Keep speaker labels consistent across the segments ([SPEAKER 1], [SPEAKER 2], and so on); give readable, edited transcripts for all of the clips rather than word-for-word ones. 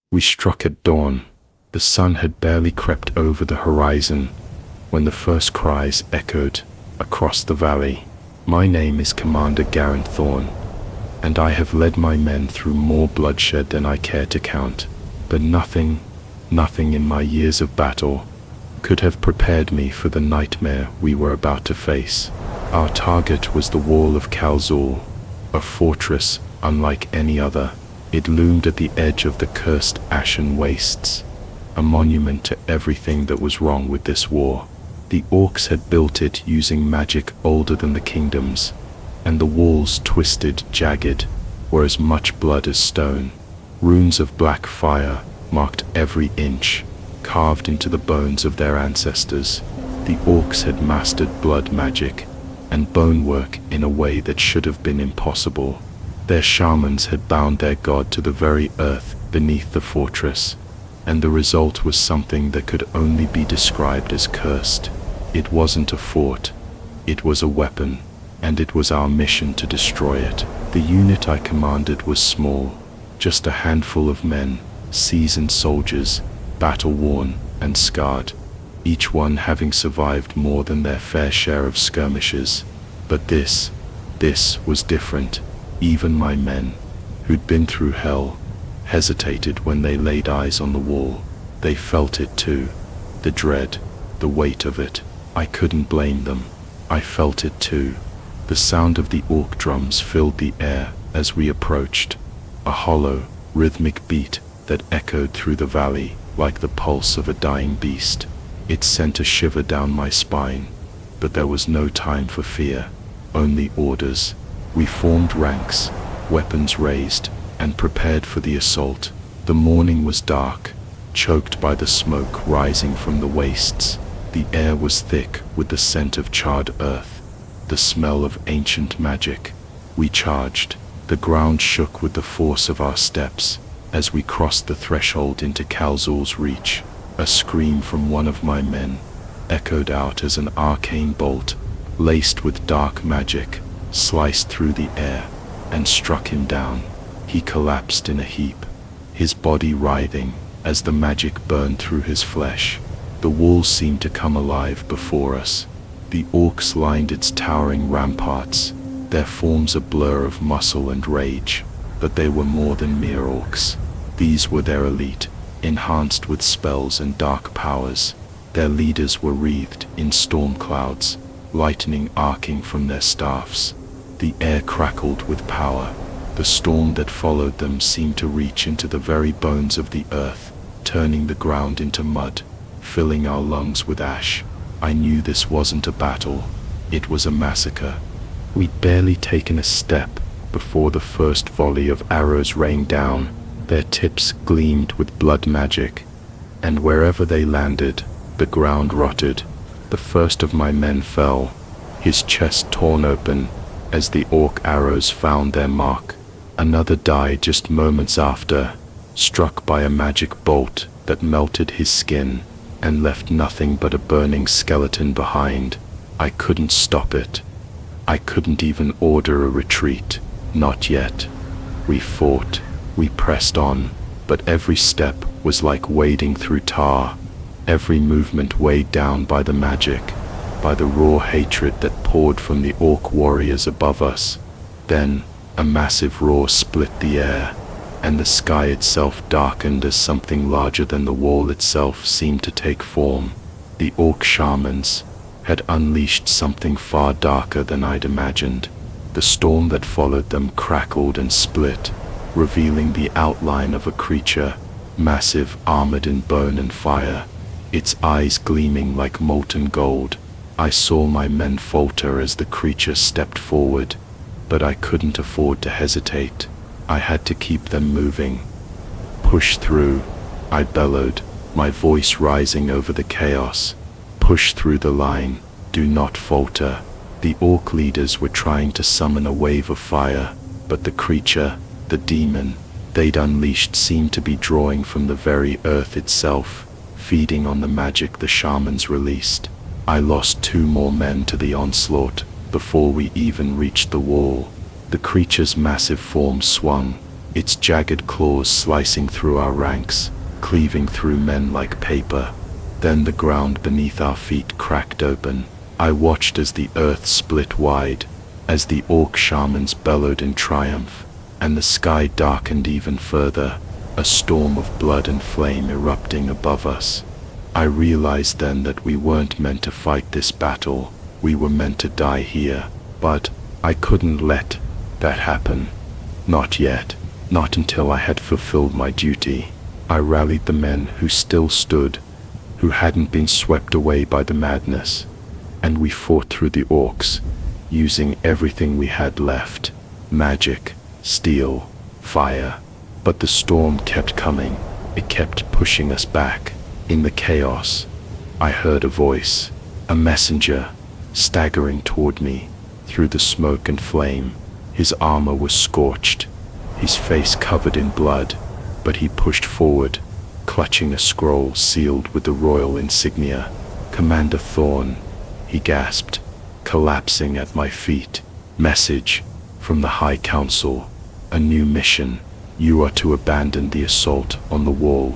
[SPEAKER 1] We struck at dawn. The sun had barely crept over the horizon when the first cries echoed across the valley. My name is Commander Garant Thorn, and I have led my men through more bloodshed than I care to count. But nothing in my years of battle could have prepared me for the nightmare we were about to face. Our target was the wall of Kalzul, a fortress unlike any other. It loomed at the edge of the cursed ashen wastes, a monument to everything that was wrong with this war. The orcs had built it using magic older than the kingdoms, and the walls, twisted, jagged, were as much blood as stone. Runes of black fire marked every inch, carved into the bones of their ancestors. The orcs had mastered blood magic and bone work in a way that should have been impossible. Their shamans had bound their god to the very earth beneath the fortress, and the result was something that could only be described as cursed. It wasn't a fort, it was a weapon, and it was our mission to destroy it. The unit I commanded was small, just a handful of men, seasoned soldiers, battle-worn and scarred, each one having survived more than their fair share of skirmishes. But this was different. Even my men, who'd been through hell, hesitated when they laid eyes on the wall. They felt it too, the dread, the weight of it. I couldn't blame them. I felt it too. The sound of the orc drums filled the air as we approached, a hollow, rhythmic beat that echoed through the valley like the pulse of a dying beast. It sent a shiver down my spine, but there was no time for fear, only orders. We formed ranks, weapons raised, and prepared for the assault. The morning was dark, choked by the smoke rising from the wastes. The air was thick with the scent of charred earth, the smell of ancient magic. We charged. The ground shook with the force of our steps as we crossed the threshold into Kalzul's reach. A scream from one of my men echoed out as an arcane bolt, laced with dark magic, sliced through the air and struck him down. He collapsed in a heap, his body writhing as the magic burned through his flesh. The walls seemed to come alive before us. The orcs lined its towering ramparts, their forms a blur of muscle and rage. But they were more than mere orcs. These were their elite, enhanced with spells and dark powers. Their leaders were wreathed in storm clouds, lightning arcing from their staffs. The air crackled with power. The storm that followed them seemed to reach into the very bones of the earth, turning the ground into mud, filling our lungs with ash. I knew this wasn't a battle, it was a massacre. We'd barely taken a step before the first volley of arrows rained down. Their tips gleamed with blood magic, and wherever they landed, the ground rotted. The first of my men fell, his chest torn open as the orc arrows found their mark. Another died just moments after, struck by a magic bolt that melted his skin and left nothing but a burning skeleton behind. I couldn't stop it. I couldn't even order a retreat. Not yet. We fought. We pressed on, but every step was like wading through tar. Every movement weighed down by the magic, by the raw hatred that poured from the orc warriors above us. Then, a massive roar split the air, and the sky itself darkened as something larger than the wall itself seemed to take form. The orc shamans had unleashed something far darker than I'd imagined. The storm that followed them crackled and split, revealing the outline of a creature, massive, armored in bone and fire, its eyes gleaming like molten gold. I saw my men falter as the creature stepped forward, but I couldn't afford to hesitate. I had to keep them moving. Push through, I bellowed, my voice rising over the chaos. Push through the line, do not falter. The orc leaders were trying to summon a wave of fire, but the creature, the demon, they'd unleashed seemed to be drawing from the very earth itself, feeding on the magic the shamans released. I lost 2 more men to the onslaught before we even reached the wall. The creature's massive form swung, its jagged claws slicing through our ranks, cleaving through men like paper. Then the ground beneath our feet cracked open. I watched as the earth split wide, as the orc shamans bellowed in triumph, and the sky darkened even further, a storm of blood and flame erupting above us. I realized then that we weren't meant to fight this battle, we were meant to die here, but I couldn't let that happen. Not yet, not until I had fulfilled my duty. I rallied the men who still stood, who hadn't been swept away by the madness, and we fought through the orcs, using everything we had left: magic, steel, fire. But the storm kept coming, it kept pushing us back. In the chaos, I heard a voice, a messenger, staggering toward me through the smoke and flame. His armor was scorched, his face covered in blood, but he pushed forward, clutching a scroll sealed with the royal insignia. "Commander Thorn," he gasped, collapsing at my feet. "Message from the High Council, a new mission. You are to abandon the assault on the wall.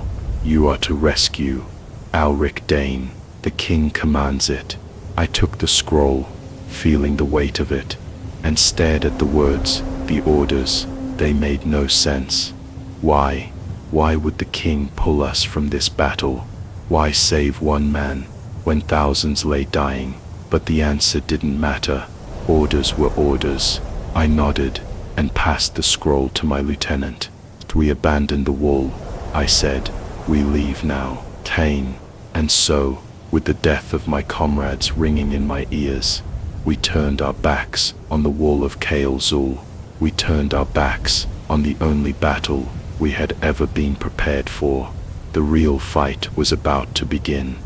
[SPEAKER 1] You are to rescue Alric Dane. The king commands it." I took the scroll, feeling the weight of it, and stared at the words, the orders. They made no sense. Why? Why would the king pull us from this battle? Why save one man when thousands lay dying? But the answer didn't matter. Orders were orders. I nodded and passed the scroll to my lieutenant. "We abandon the wall," I said. "We leave now." Tane. And so, with the death of my comrades ringing in my ears, we turned our backs on the wall of Kael Zul. We turned our backs on the only battle we had ever been prepared for. The real fight was about to begin.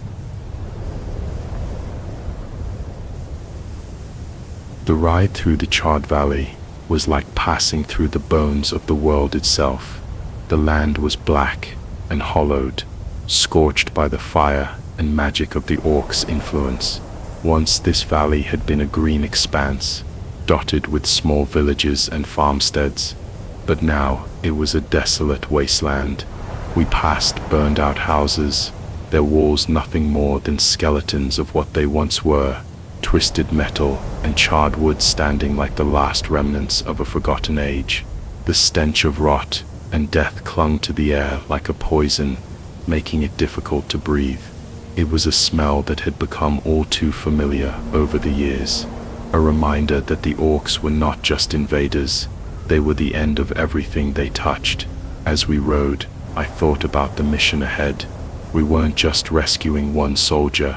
[SPEAKER 1] The ride through the charred valley was like passing through the bones of the world itself. The land was black and hollowed, scorched by the fire and magic of the orcs' influence. Once this valley had been a green expanse, dotted with small villages and farmsteads, but now it was a desolate wasteland. We passed burned-out houses, their walls nothing more than skeletons of what they once were, twisted metal and charred wood standing like the last remnants of a forgotten age. The stench of rot and death clung to the air like a poison, making it difficult to breathe. It was a smell that had become all too familiar over the years, a reminder that the orcs were not just invaders, they were the end of everything they touched. As we rode, I thought about the mission ahead. We weren't just rescuing one soldier,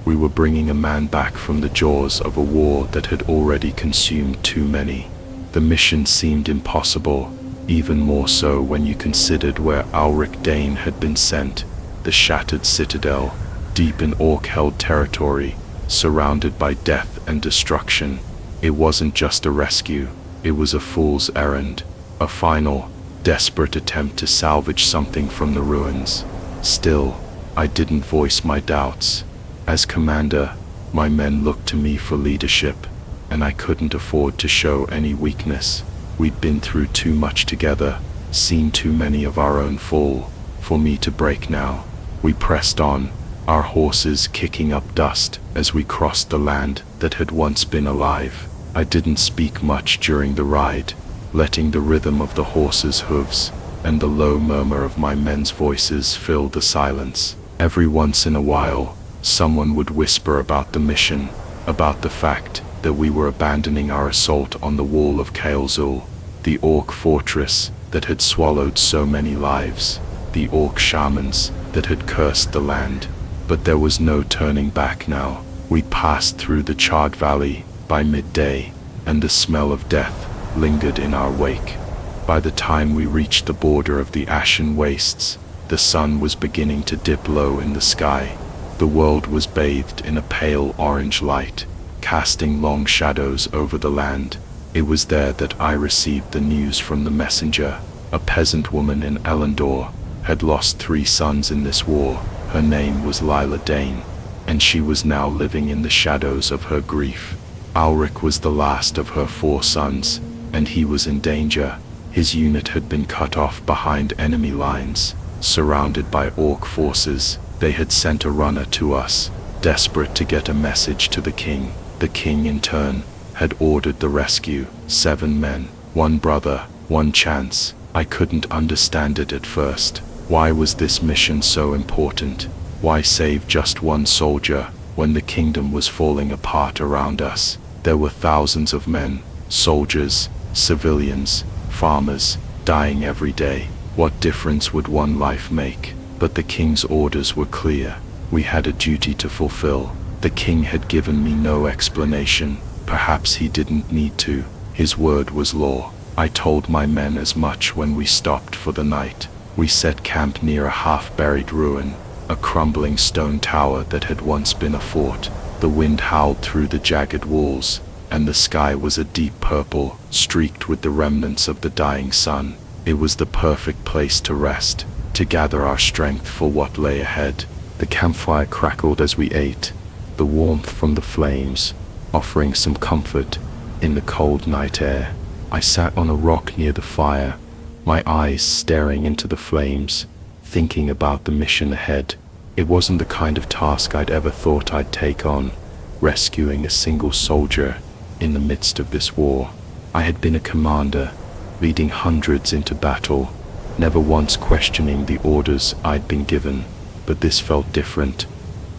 [SPEAKER 1] we were bringing a man back from the jaws of a war that had already consumed too many. The mission seemed impossible, even more so when you considered where Alric Dane had been sent, the shattered citadel, deep in orc-held territory, surrounded by death and destruction. It wasn't just a rescue, it was a fool's errand, a final, desperate attempt to salvage something from the ruins. Still, I didn't voice my doubts. As commander, my men looked to me for leadership, and I couldn't afford to show any weakness. We'd been through too much together, seen too many of our own fall, for me to break now. We pressed on, our horses kicking up dust as we crossed the land that had once been alive. I didn't speak much during the ride, letting the rhythm of the horses' hooves and the low murmur of my men's voices fill the silence. Every once in a while, someone would whisper about the mission, about the fact that we were abandoning our assault on the wall of Kael Zul, the orc fortress that had swallowed so many lives, the orc shamans that had cursed the land. But there was no turning back now. We passed through the charred valley by midday, and the smell of death lingered in our wake. By the time we reached the border of the ashen wastes, the sun was beginning to dip low in the sky. The world was bathed in a pale orange light, casting long shadows over the land. It was there that I received the news from the messenger. A peasant woman in Elendor had lost 3 sons in this war. Her name was Lila Dane, and she was now living in the shadows of her grief. Alric was the last of her 4 sons, and he was in danger. His unit had been cut off behind enemy lines, surrounded by orc forces. They had sent a runner to us, desperate to get a message to the king. The king, in turn, had ordered the rescue. 7 men, 1 brother, 1 chance. I couldn't understand it at first. Why was this mission so important? Why save just 1 soldier when the kingdom was falling apart around us? There were thousands of men, soldiers, civilians, farmers, dying every day. What difference would 1 life make? But the king's orders were clear. We had a duty to fulfill. The king had given me no explanation. Perhaps he didn't need to. His word was law. I told my men as much when we stopped for the night. We set camp near a half-buried ruin, a crumbling stone tower that had once been a fort. The wind howled through the jagged walls, and the sky was a deep purple, streaked with the remnants of the dying sun. It was the perfect place to rest, to gather our strength for what lay ahead. The campfire crackled as we ate, the warmth from the flames offering some comfort in the cold night air. I sat on a rock near the fire, my eyes staring into the flames, thinking about the mission ahead. It wasn't the kind of task I'd ever thought I'd take on, rescuing a single soldier in the midst of this war. I had been a commander, leading hundreds into battle, never once questioning the orders I'd been given. But this felt different.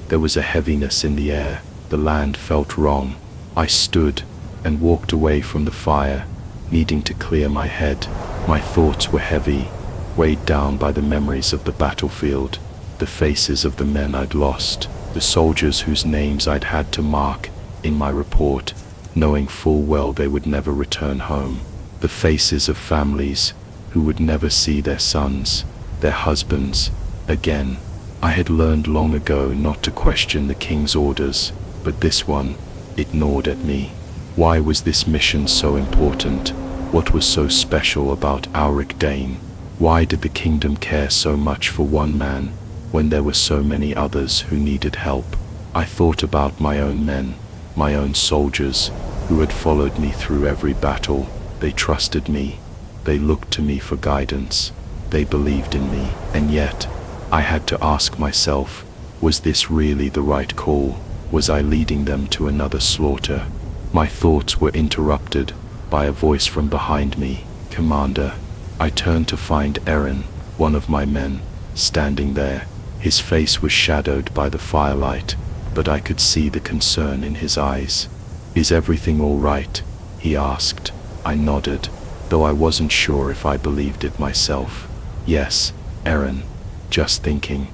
[SPEAKER 1] There was a heaviness in the air. The land felt wrong. I stood and walked away from the fire, needing to clear my head. My thoughts were heavy, weighed down by the memories of the battlefield, the faces of the men I'd lost, the soldiers whose names I'd had to mark in my report, knowing full well they would never return home, the faces of families who would never see their sons, their husbands, again. I had learned long ago not to question the king's orders, but this one, it gnawed at me. Why was this mission so important? What was so special about Auric Dane? Why did the kingdom care so much for 1 man, when there were so many others who needed help? I thought about my own men, my own soldiers, who had followed me through every battle. They trusted me. They looked to me for guidance. They believed in me. And yet, I had to ask myself, was this really the right call? Was I leading them to another slaughter? My thoughts were interrupted by a voice from behind me. "Commander." I turned to find Aaron, one of my men, standing there. His face was shadowed by the firelight, but I could see the concern in his eyes. "Is everything all right?" he asked. I nodded, though I wasn't sure if I believed it myself. "Yes, Aaron. Just thinking.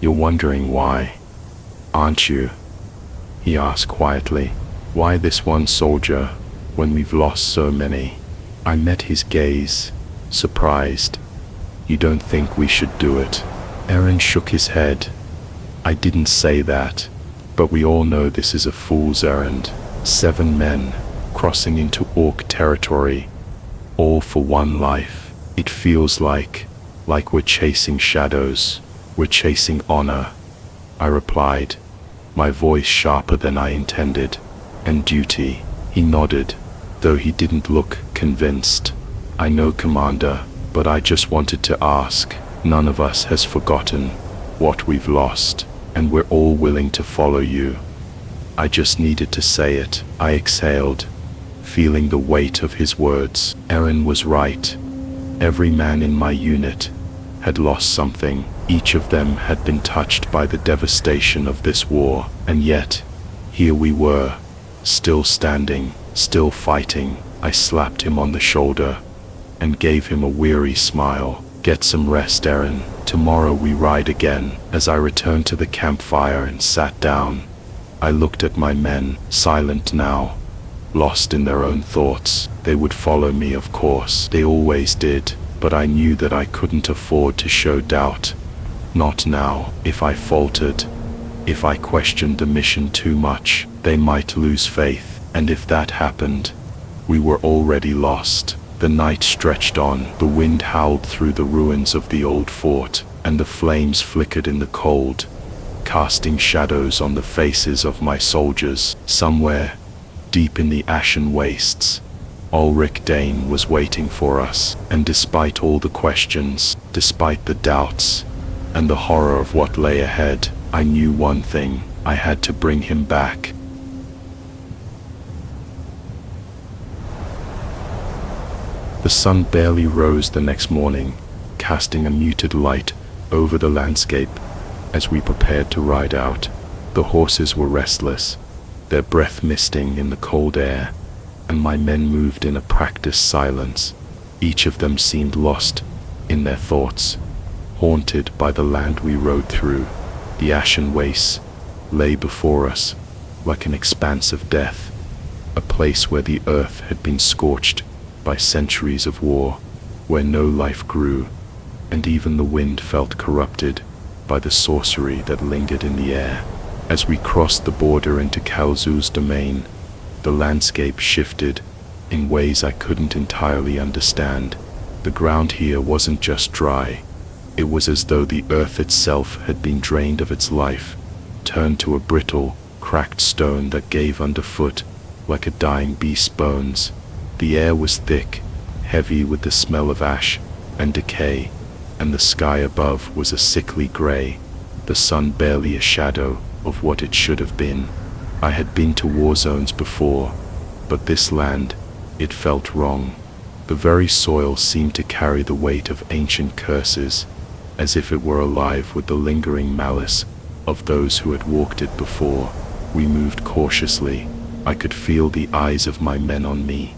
[SPEAKER 1] You're wondering why, aren't you?" he asked quietly. "Why this 1 soldier, when we've lost so many?" I met his gaze, surprised. "You don't think we should do it?" Aaron shook his head. "I didn't say that, but we all know this is a fool's errand. 7 men, crossing into orc territory, all for 1 life. It feels like we're chasing shadows. We're chasing honor," I replied, my voice sharper than I intended. "And duty." He nodded, though he didn't look convinced. "I know, Commander, but I just wanted to ask. None of us has forgotten what we've lost, and we're all willing to follow you." I just needed to say it. I exhaled, feeling the weight of his words. Aaron was right. Every man in my unit had lost something. Each of them had been touched by the devastation of this war, and yet, here we were, still standing, still fighting. I slapped him on the shoulder and gave him a weary smile. "Get some rest, Aaron. Tomorrow we ride again." As I returned to the campfire and sat down, I looked at my men, silent now, lost in their own thoughts. They would follow me, of course. They always did. But I knew that I couldn't afford to show doubt. Not now. If I faltered, if I questioned the mission too much, they might lose faith. And if that happened, we were already lost. The night stretched on. The wind howled through the ruins of the old fort, and the flames flickered in the cold, casting shadows on the faces of my soldiers. Somewhere, deep in the ashen wastes, Ulrich Dane was waiting for us, and despite all the questions, despite the doubts, and the horror of what lay ahead, I knew one thing: I had to bring him back. The sun barely rose the next morning, casting a muted light over the landscape as we prepared to ride out. The horses were restless, their breath misting in the cold air, and my men moved in a practiced silence. Each of them seemed lost in their thoughts, haunted by the land we rode through. The ashen wastes lay before us like an expanse of death, a place where the earth had been scorched by centuries of war, where no life grew, and even the wind felt corrupted by the sorcery that lingered in the air. As we crossed the border into Kalzu's domain, the landscape shifted in ways I couldn't entirely understand. The ground here wasn't just dry. It was as though the earth itself had been drained of its life, turned to a brittle, cracked stone that gave underfoot like a dying beast's bones. The air was thick, heavy with the smell of ash and decay, and the sky above was a sickly gray, the sun barely a shadow of what it should have been. I had been to war zones before, but this land, it felt wrong. The very soil seemed to carry the weight of ancient curses, as if it were alive with the lingering malice of those who had walked it before. We moved cautiously. I could feel the eyes of my men on me,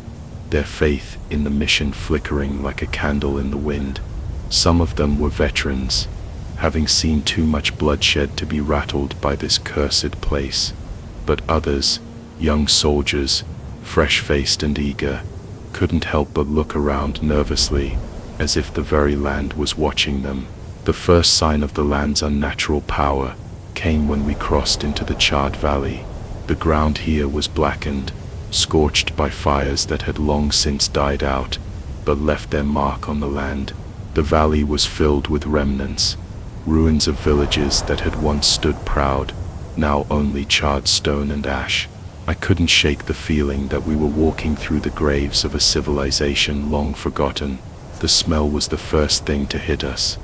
[SPEAKER 1] their faith in the mission flickering like a candle in the wind. Some of them were veterans, having seen too much bloodshed to be rattled by this cursed place. But others, young soldiers, fresh-faced and eager, couldn't help but look around nervously, as if the very land was watching them. The first sign of the land's unnatural power came when we crossed into the charred valley. The ground here was blackened, scorched by fires that had long since died out, but left their mark on the land. The valley was filled with remnants, ruins of villages that had once stood proud, now only charred stone and ash. I couldn't shake the feeling that we were walking through the graves of a civilization long forgotten. The smell was the first thing to hit us.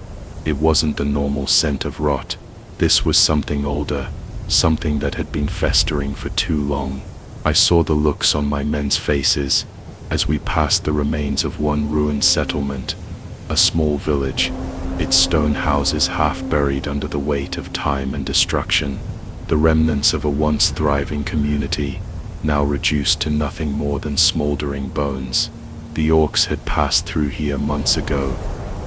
[SPEAKER 1] It wasn't the normal scent of rot. This was something older, something that had been festering for too long. I saw the looks on my men's faces as we passed the remains of one ruined settlement, a small village, its stone houses half buried under the weight of time and destruction, the remnants of a once thriving community, now reduced to nothing more than smoldering bones. The orcs had passed through here months ago,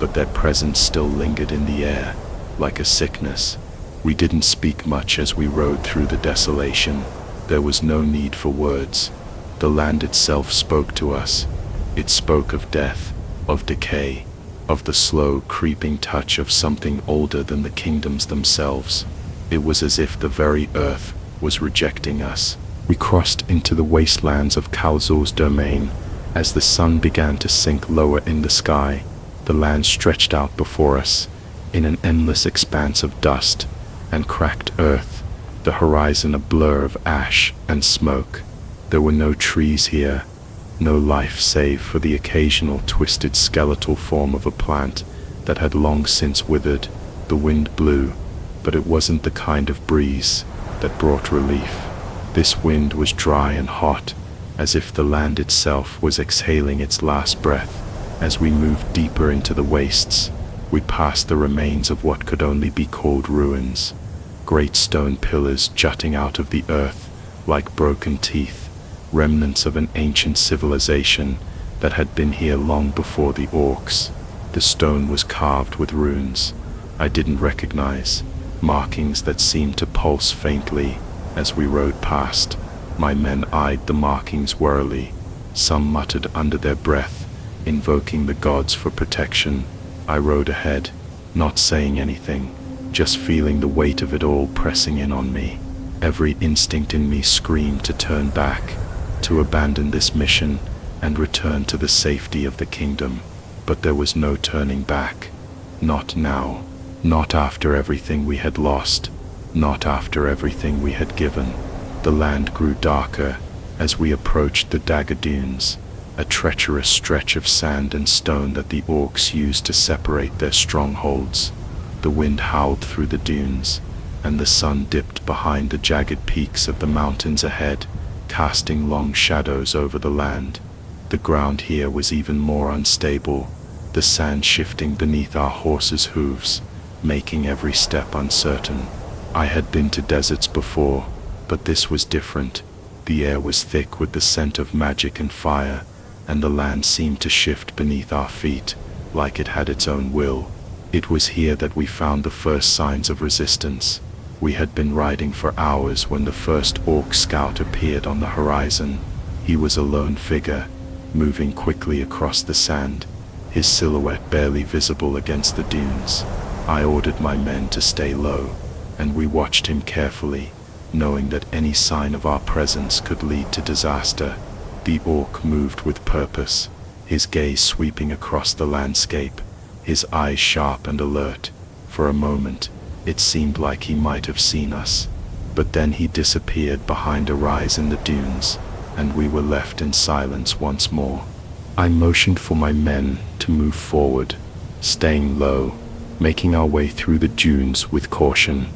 [SPEAKER 1] but their presence still lingered in the air, like a sickness. We didn't speak much as we rode through the desolation. There was no need for words. The land itself spoke to us. It spoke of death, of decay, of the slow, creeping touch of something older than the kingdoms themselves. It was as if the very earth was rejecting us. We crossed into the wastelands of Kalzu's domain. As the sun began to sink lower in the sky, the land stretched out before us in an endless expanse of dust and cracked earth, the horizon a blur of ash and smoke. There were no trees here, no life save for the occasional twisted skeletal form of a plant that had long since withered. The wind blew, but it wasn't the kind of breeze that brought relief. This wind was dry and hot, as if the land itself was exhaling its last breath. As we moved deeper into the wastes, we passed the remains of what could only be called ruins. Great stone pillars jutting out of the earth like broken teeth, remnants of an ancient civilization that had been here long before the orcs. The stone was carved with runes I didn't recognize, markings that seemed to pulse faintly as we rode past. My men eyed the markings warily. Some muttered under their breath, invoking the gods for protection. I rode ahead, not saying anything, just feeling the weight of it all pressing in on me. Every instinct in me screamed to turn back, to abandon this mission and return to the safety of the kingdom. But there was no turning back. Not now. Not after everything we had lost. Not after everything we had given. The land grew darker as we approached the dagger dunes, a treacherous stretch of sand and stone that the orcs used to separate their strongholds. The wind howled through the dunes, and the sun dipped behind the jagged peaks of the mountains ahead, casting long shadows over the land. The ground here was even more unstable, the sand shifting beneath our horses' hooves, making every step uncertain. I had been to deserts before, but this was different. The air was thick with the scent of magic and fire, and the land seemed to shift beneath our feet, like it had its own will. It was here that we found the first signs of resistance. We had been riding for hours when the first orc scout appeared on the horizon. He was a lone figure, moving quickly across the sand, his silhouette barely visible against the dunes. I ordered my men to stay low, and we watched him carefully, knowing that any sign of our presence could lead to disaster. The orc moved with purpose, his gaze sweeping across the landscape, his eyes sharp and alert. For a moment, it seemed like he might have seen us, but then he disappeared behind a rise in the dunes, and we were left in silence once more. I motioned for my men to move forward, staying low, making our way through the dunes with caution.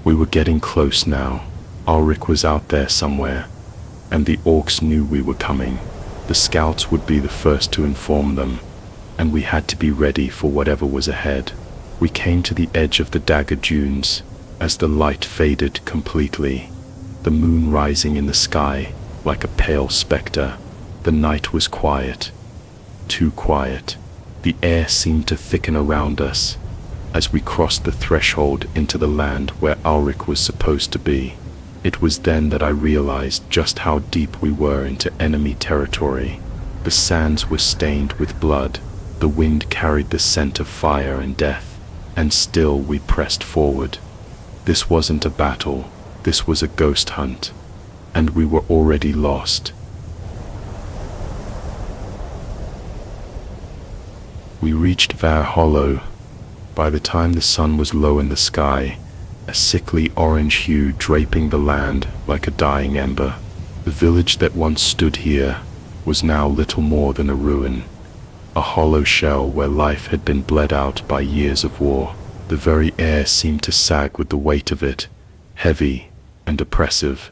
[SPEAKER 1] We were getting close now. Ulrich was out there somewhere, and the orcs knew we were coming. The scouts would be the first to inform them, and we had to be ready for whatever was ahead. We came to the edge of the dagger dunes as the light faded completely, the moon rising in the sky like a pale specter. The night was quiet, too quiet. The air seemed to thicken around us as we crossed the threshold into the land where Ulrich was supposed to be. It was then that I realized just how deep we were into enemy territory. The sands were stained with blood, the wind carried the scent of fire and death, and still we pressed forward. This wasn't a battle, this was a ghost hunt, and we were already lost. We reached Var Hollow. By the time the sun was low in the sky, a sickly orange hue draping the land like a dying ember. The village that once stood here was now little more than a ruin, a hollow shell where life had been bled out by years of war. The very air seemed to sag with the weight of it, heavy and oppressive.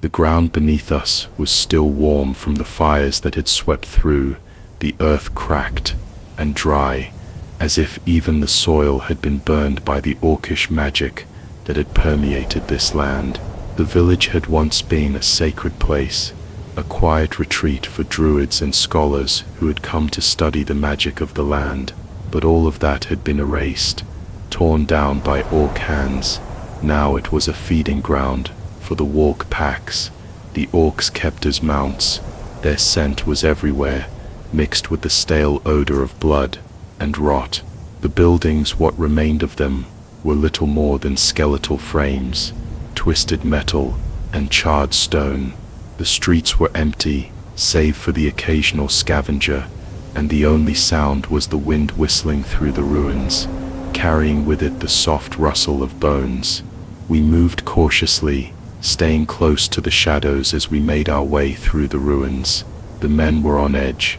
[SPEAKER 1] The ground beneath us was still warm from the fires that had swept through, the earth cracked and dry, as if even the soil had been burned by the orcish magic that had permeated this land. The village had once been a sacred place, a quiet retreat for druids and scholars who had come to study the magic of the land, but all of that had been erased, torn down by orc hands. Now it was a feeding ground for the warg packs. The orcs kept as mounts. Their scent was everywhere, mixed with the stale odor of blood and rot. The buildings, what remained of them, were little more than skeletal frames, twisted metal and charred stone. The streets were empty, save for the occasional scavenger, and the only sound was the wind whistling through the ruins, carrying with it the soft rustle of bones. We moved cautiously, staying close to the shadows as we made our way through the ruins. The men were on edge,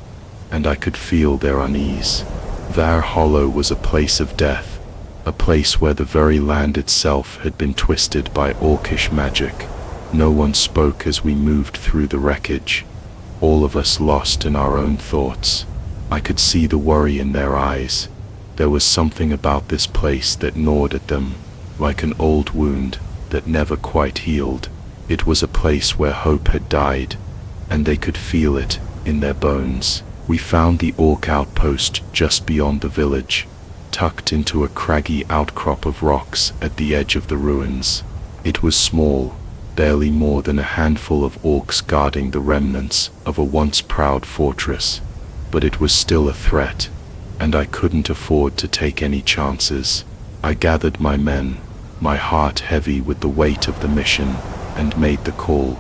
[SPEAKER 1] and I could feel their unease. Var Hollow was a place of death, a place where the very land itself had been twisted by orcish magic. No one spoke as we moved through the wreckage, all of us lost in our own thoughts. I could see the worry in their eyes. There was something about this place that gnawed at them, like an old wound that never quite healed. It was a place where hope had died, and they could feel it in their bones. We found the orc outpost just beyond the village, tucked into a craggy outcrop of rocks at the edge of the ruins. It was small, barely more than a handful of orcs guarding the remnants of a once proud fortress, but it was still a threat, and I couldn't afford to take any chances. I gathered my men, my heart heavy with the weight of the mission, and made the call.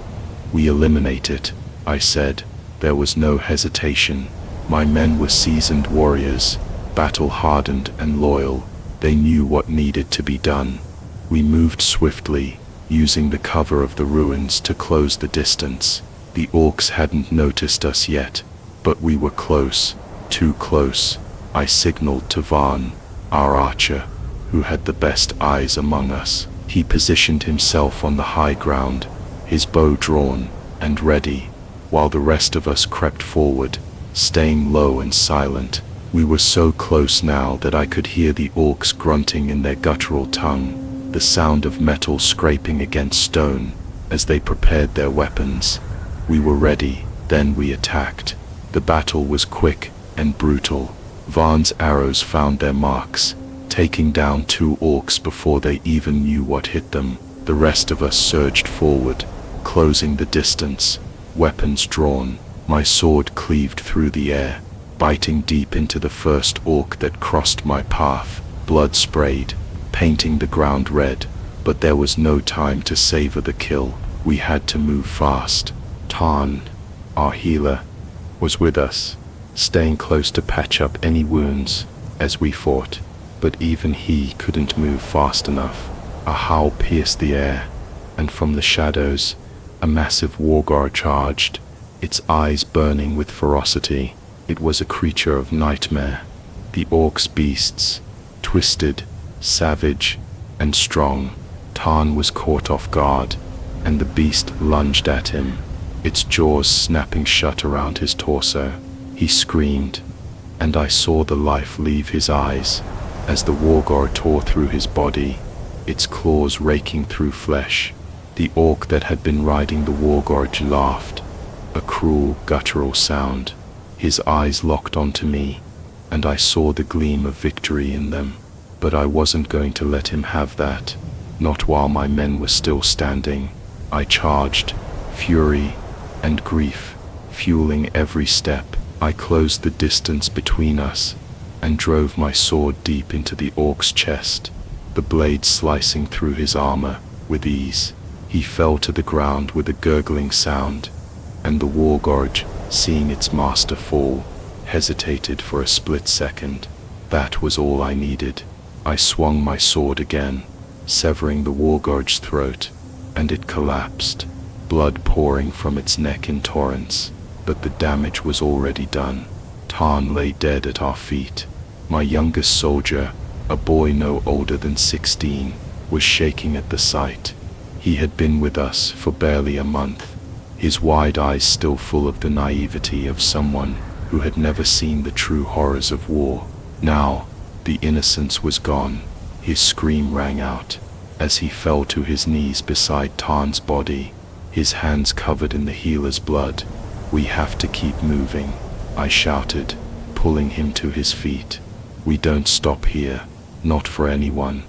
[SPEAKER 1] "We eliminate it," I said. There was no hesitation. My men were seasoned warriors, battle-hardened and loyal. They knew what needed to be done. We moved swiftly, using the cover of the ruins to close the distance. The orcs hadn't noticed us yet, But we were close, too close. I signaled to Varn, our archer, who had the best eyes among us. He positioned himself on the high ground, his bow drawn and ready, while the rest of us crept forward, staying low and silent. We were so close now that I could hear the orcs grunting in their guttural tongue, the sound of metal scraping against stone as they prepared their weapons. We were ready, then we attacked. The battle was quick and brutal. Varn's arrows found their marks, taking down 2 orcs before they even knew what hit them. The rest of us surged forward, closing the distance, weapons drawn. My sword cleaved through the air, biting deep into the first orc that crossed my path. Blood sprayed, painting the ground red, but there was no time to savor the kill. We had to move fast. Tarn, our healer, was with us, staying close to patch up any wounds as we fought, but even he couldn't move fast enough. A howl pierced the air, and from the shadows, a massive wargor charged, its eyes burning with ferocity. It was a creature of nightmare. The orcs' beasts, twisted, savage, and strong. Tarn was caught off guard, and the beast lunged at him, its jaws snapping shut around his torso. He screamed, and I saw the life leave his eyes as the wargor tore through his body, its claws raking through flesh. The orc that had been riding the wargorge laughed, a cruel, guttural sound. His eyes locked onto me, and I saw the gleam of victory in them. But I wasn't going to let him have that, not while my men were still standing. I charged, fury and grief fueling every step. I closed the distance between us and drove my sword deep into the orc's chest, the blade slicing through his armor with ease. He fell to the ground with a gurgling sound, and the wargorge, seeing its master fall, hesitated for a split second. That was all I needed. I swung my sword again, severing the wargorge's throat, and it collapsed, blood pouring from its neck in torrents. But the damage was already done. Tarn lay dead at our feet. My youngest soldier, a boy no older than 16, was shaking at the sight. He had been with us for barely a month, his wide eyes still full of the naivety of someone who had never seen the true horrors of war. Now, the innocence was gone. His scream rang out as he fell to his knees beside Tarn's body, his hands covered in the healer's blood. "We have to keep moving," I shouted, pulling him to his feet. "We don't stop here, not for anyone."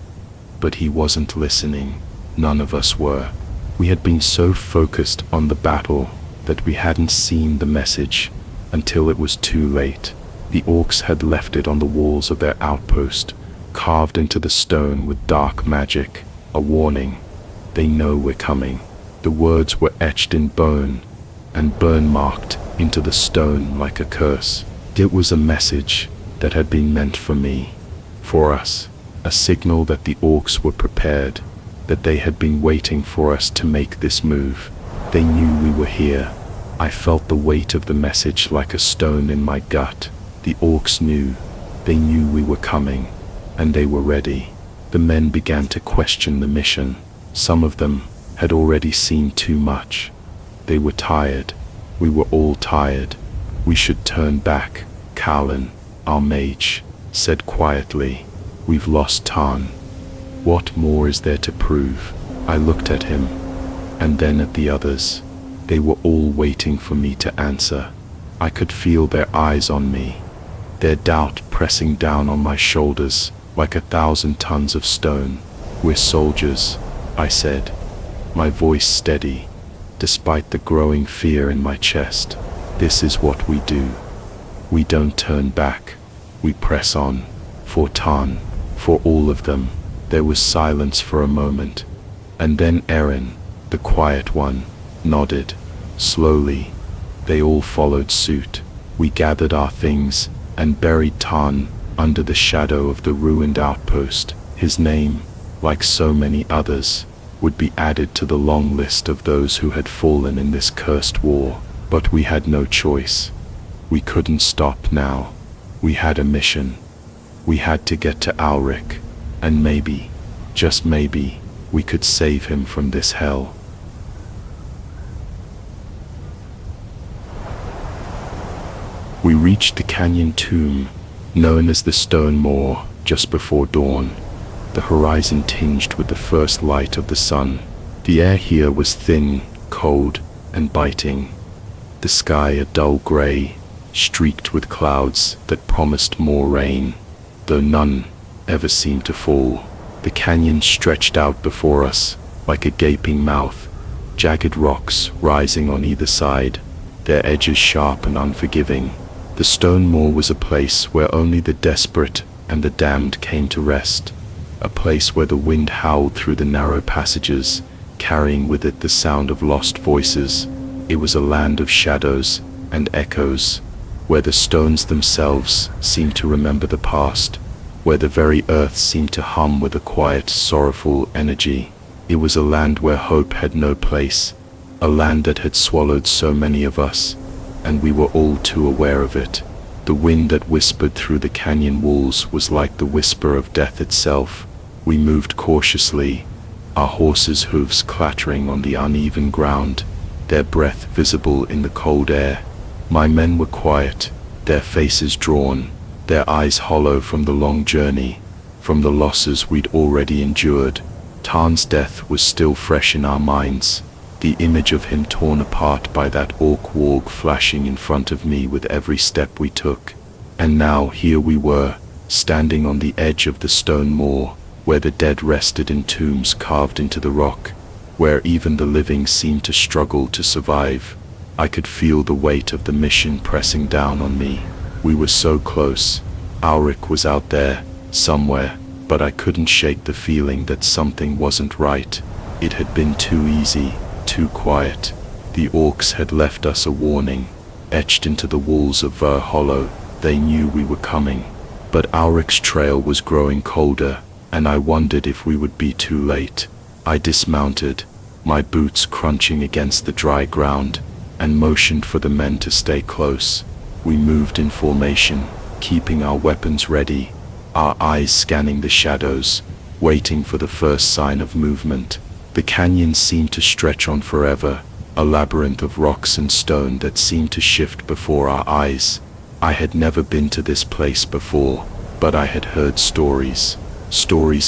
[SPEAKER 1] But he wasn't listening. None of us were. We had been so focused on the battle that we hadn't seen the message until it was too late. The orcs had left it on the walls of their outpost, carved into the stone with dark magic, a warning. "They know we're coming." The words were etched in bone and burn-marked into the stone like a curse. It was a message that had been meant for me, for us, a signal that the orcs were prepared, that they had been waiting for us to make this move. They knew we were here. I felt the weight of the message like a stone in my gut. The orcs knew. They knew we were coming, and they were ready. The men began to question the mission. Some of them had already seen too much. They were tired. We were all tired. "We should turn back," Callan, our mage, said quietly. "We've lost Tarn. What more is there to prove?" I looked at him, and then at the others. They were all waiting for me to answer. I could feel their eyes on me, their doubt pressing down on my shoulders like 1,000 tons of stone. "We're soldiers," I said, my voice steady, despite the growing fear in my chest. "This is what we do. We don't turn back. We press on. For Tarn, for all of them." There was silence for a moment, and then Erin, the quiet one, nodded. Slowly, they all followed suit. We gathered our things and buried Tarn under the shadow of the ruined outpost. His name, like so many others, would be added to the long list of those who had fallen in this cursed war. But we had no choice. We couldn't stop now. We had a mission. We had to get to Ulrich, and maybe, just maybe, we could save him from this hell. We reached the canyon tomb, known as the Stone Moor, just before dawn, the horizon tinged with the first light of the sun. The air here was thin, cold, and biting. The sky a dull gray, streaked with clouds that promised more rain, though none ever seemed to fall. The canyon stretched out before us like a gaping mouth, jagged rocks rising on either side, their edges sharp and unforgiving. The Stone Moor was a place where only the desperate and the damned came to rest, a place where the wind howled through the narrow passages, carrying with it the sound of lost voices. It was a land of shadows and echoes, where the stones themselves seemed to remember the past, where the very earth seemed to hum with a quiet, sorrowful energy. It was a land where hope had no place, a land that had swallowed so many of us, and we were all too aware of it. The wind that whispered through the canyon walls was like the whisper of death itself. We moved cautiously, our horses' hooves clattering on the uneven ground, their breath visible in the cold air. My men were quiet, their faces drawn, their eyes hollow from the long journey, from the losses we'd already endured. Tarn's death was still fresh in our minds, the image of him torn apart by that orc warg flashing in front of me with every step we took. And now here we were, standing on the edge of the Stone Moor, where the dead rested in tombs carved into the rock, where even the living seemed to struggle to survive. I could feel the weight of the mission pressing down on me. We were so close. Ulrich was out there, somewhere, but I couldn't shake the feeling that something wasn't right. It had been too easy, too quiet. The orcs had left us a warning, etched into the walls of Ver Hollow. They knew we were coming. But Ulrich's trail was growing colder, and I wondered if we would be too late. I dismounted, my boots crunching against the dry ground, and motioned for the men to stay close. We moved in formation, keeping our weapons ready, our eyes scanning the shadows, waiting for the first sign of movement. The canyon seemed to stretch on forever, a labyrinth of rocks and stone that seemed to shift before our eyes. I had never been to this place before, but I had heard stories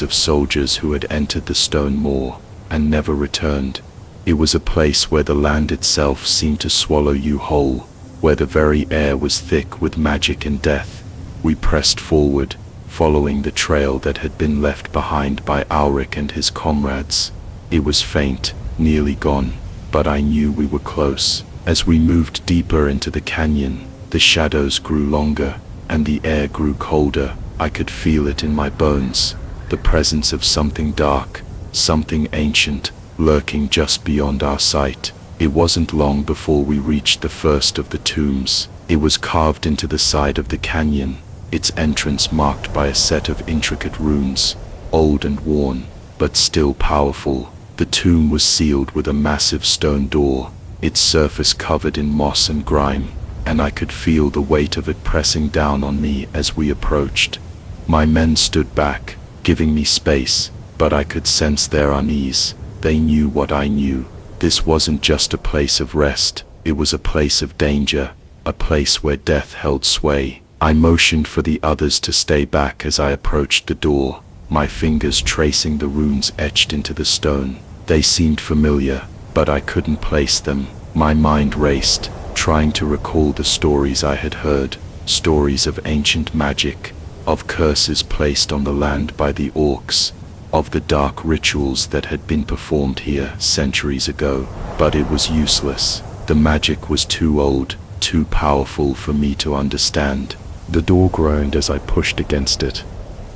[SPEAKER 1] of soldiers who had entered the Stone Moor and never returned. It was a place where the land itself seemed to swallow you whole, where the very air was thick with magic and death. We pressed forward, following the trail that had been left behind by Ulrich and his comrades. It was faint, nearly gone, but I knew we were close. As we moved deeper into the canyon, the shadows grew longer, and the air grew colder. I could feel it in my bones, the presence of something dark, something ancient, lurking just beyond our sight. It wasn't long before we reached the first of the tombs. It was carved into the side of the canyon, its entrance marked by a set of intricate runes, old and worn, but still powerful. The tomb was sealed with a massive stone door, its surface covered in moss and grime, and I could feel the weight of it pressing down on me as we approached. My men stood back, giving me space, but I could sense their unease. They knew what I knew. This wasn't just a place of rest, it was a place of danger, a place where death held sway. I motioned for the others to stay back as I approached the door, my fingers tracing the runes etched into the stone. They seemed familiar, but I couldn't place them. My mind raced, trying to recall the stories I had heard, stories of ancient magic, of curses placed on the land by the orcs, of the dark rituals that had been performed here centuries ago. But it was useless. The magic was too old, too powerful for me to understand. The door groaned as I pushed against it,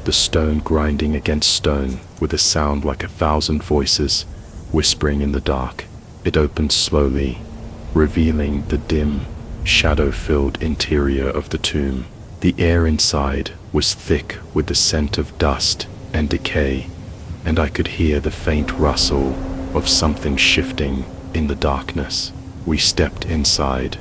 [SPEAKER 1] the stone grinding against stone with a sound like 1,000 voices whispering in the dark. It opened slowly, revealing the dim, shadow-filled interior of the tomb. The air inside was thick with the scent of dust and decay, and I could hear the faint rustle of something shifting in the darkness. We stepped inside.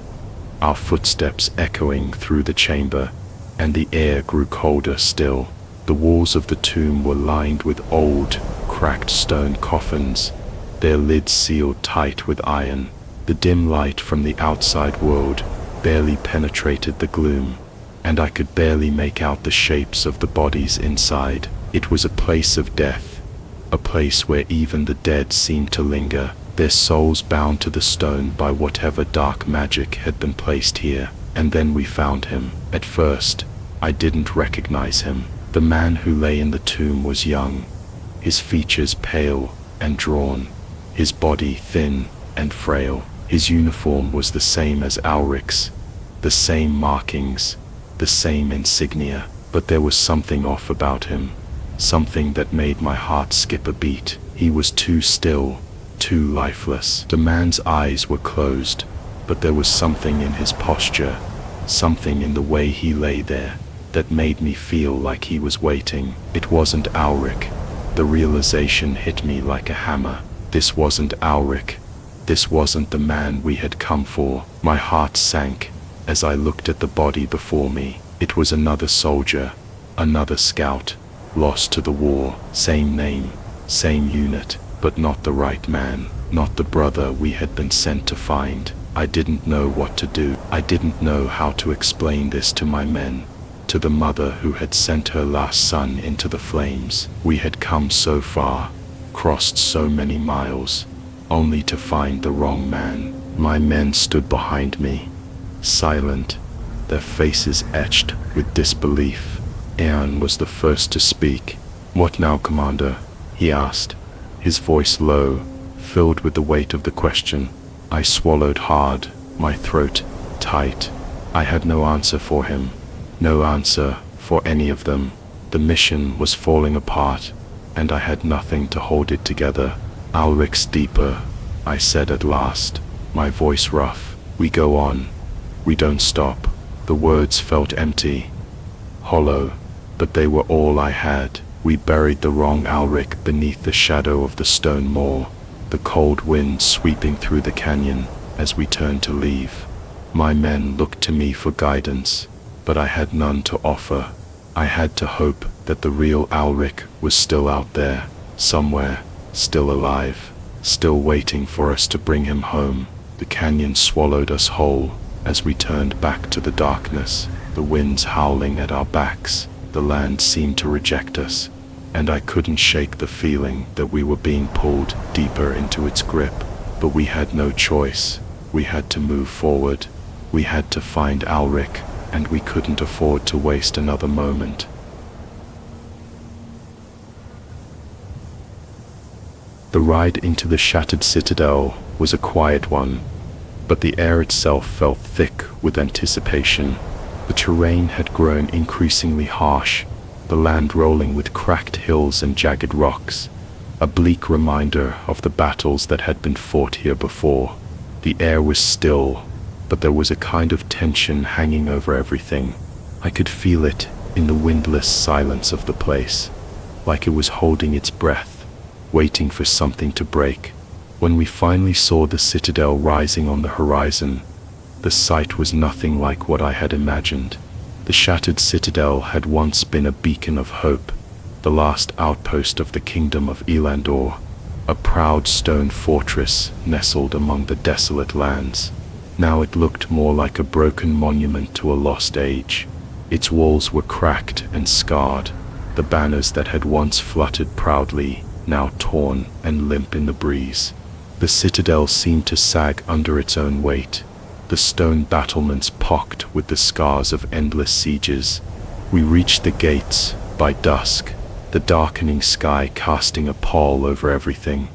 [SPEAKER 1] our footsteps echoing through the chamber, and the air grew colder still. The walls of the tomb were lined with old, cracked stone coffins, their lids sealed tight with iron. The dim light from the outside world barely penetrated the gloom, and I could barely make out the shapes of the bodies inside. It was a place of death, a place where even the dead seemed to linger, their souls bound to the stone by whatever dark magic had been placed here. And then we found him. At first, I didn't recognize him. The man who lay in the tomb was young, his features pale and drawn, his body thin and frail. His uniform was the same as Ulrich's, the same markings, the same insignia, but there was something off about him, something that made my heart skip a beat. He was too still, too lifeless. The man's eyes were closed, but there was something in his posture, something in the way he lay there, that made me feel like he was waiting. It wasn't Ulrich. The realization hit me like a hammer. This wasn't Ulrich. This wasn't the man we had come for. My heart sank as I looked at the body before me. It was another soldier, another scout, lost to the war. Same name, same unit, but not the right man, not the brother we had been sent to find. I didn't know what to do. I didn't know how to explain this to my men, to the mother who had sent her last son into the flames. We had come so far, crossed so many miles, only to find the wrong man. My men stood behind me, silent, their faces etched with disbelief. Aaron was the first to speak. "What now, Commander?" he asked, his voice low, filled with the weight of the question. I swallowed hard, my throat tight. I had no answer for him, no answer for any of them. The mission was falling apart, and I had nothing to hold it together. "Ulrich's deeper," I said at last, my voice rough. "We go on. We don't stop." The words felt empty, hollow, but they were all I had. We buried the wrong Ulrich beneath the shadow of the stone moor, the cold wind sweeping through the canyon as we turned to leave. My men looked to me for guidance, but I had none to offer. I had to hope that the real Ulrich was still out there, somewhere, still alive, still waiting for us to bring him home. The canyon swallowed us whole as we turned back to the darkness, the winds howling at our backs. The land seemed to reject us, and I couldn't shake the feeling that we were being pulled deeper into its grip. But we had no choice. We had to move forward. We had to find Ulrich, and we couldn't afford to waste another moment. The ride into the shattered citadel was a quiet one, but the air itself felt thick with anticipation. The terrain had grown increasingly harsh, the land rolling with cracked hills and jagged rocks, a bleak reminder of the battles that had been fought here before. The air was still, but there was a kind of tension hanging over everything. I could feel it in the windless silence of the place, like it was holding its breath, waiting for something to break. When we finally saw the citadel rising on the horizon, the sight was nothing like what I had imagined. The shattered citadel had once been a beacon of hope, the last outpost of the kingdom of Elandor, a proud stone fortress nestled among the desolate lands. Now it looked more like a broken monument to a lost age. Its walls were cracked and scarred, the banners that had once fluttered proudly, now torn and limp in the breeze. The citadel seemed to sag under its own weight, the stone battlements pocked with the scars of endless sieges. We reached the gates by dusk, the darkening sky casting a pall over everything,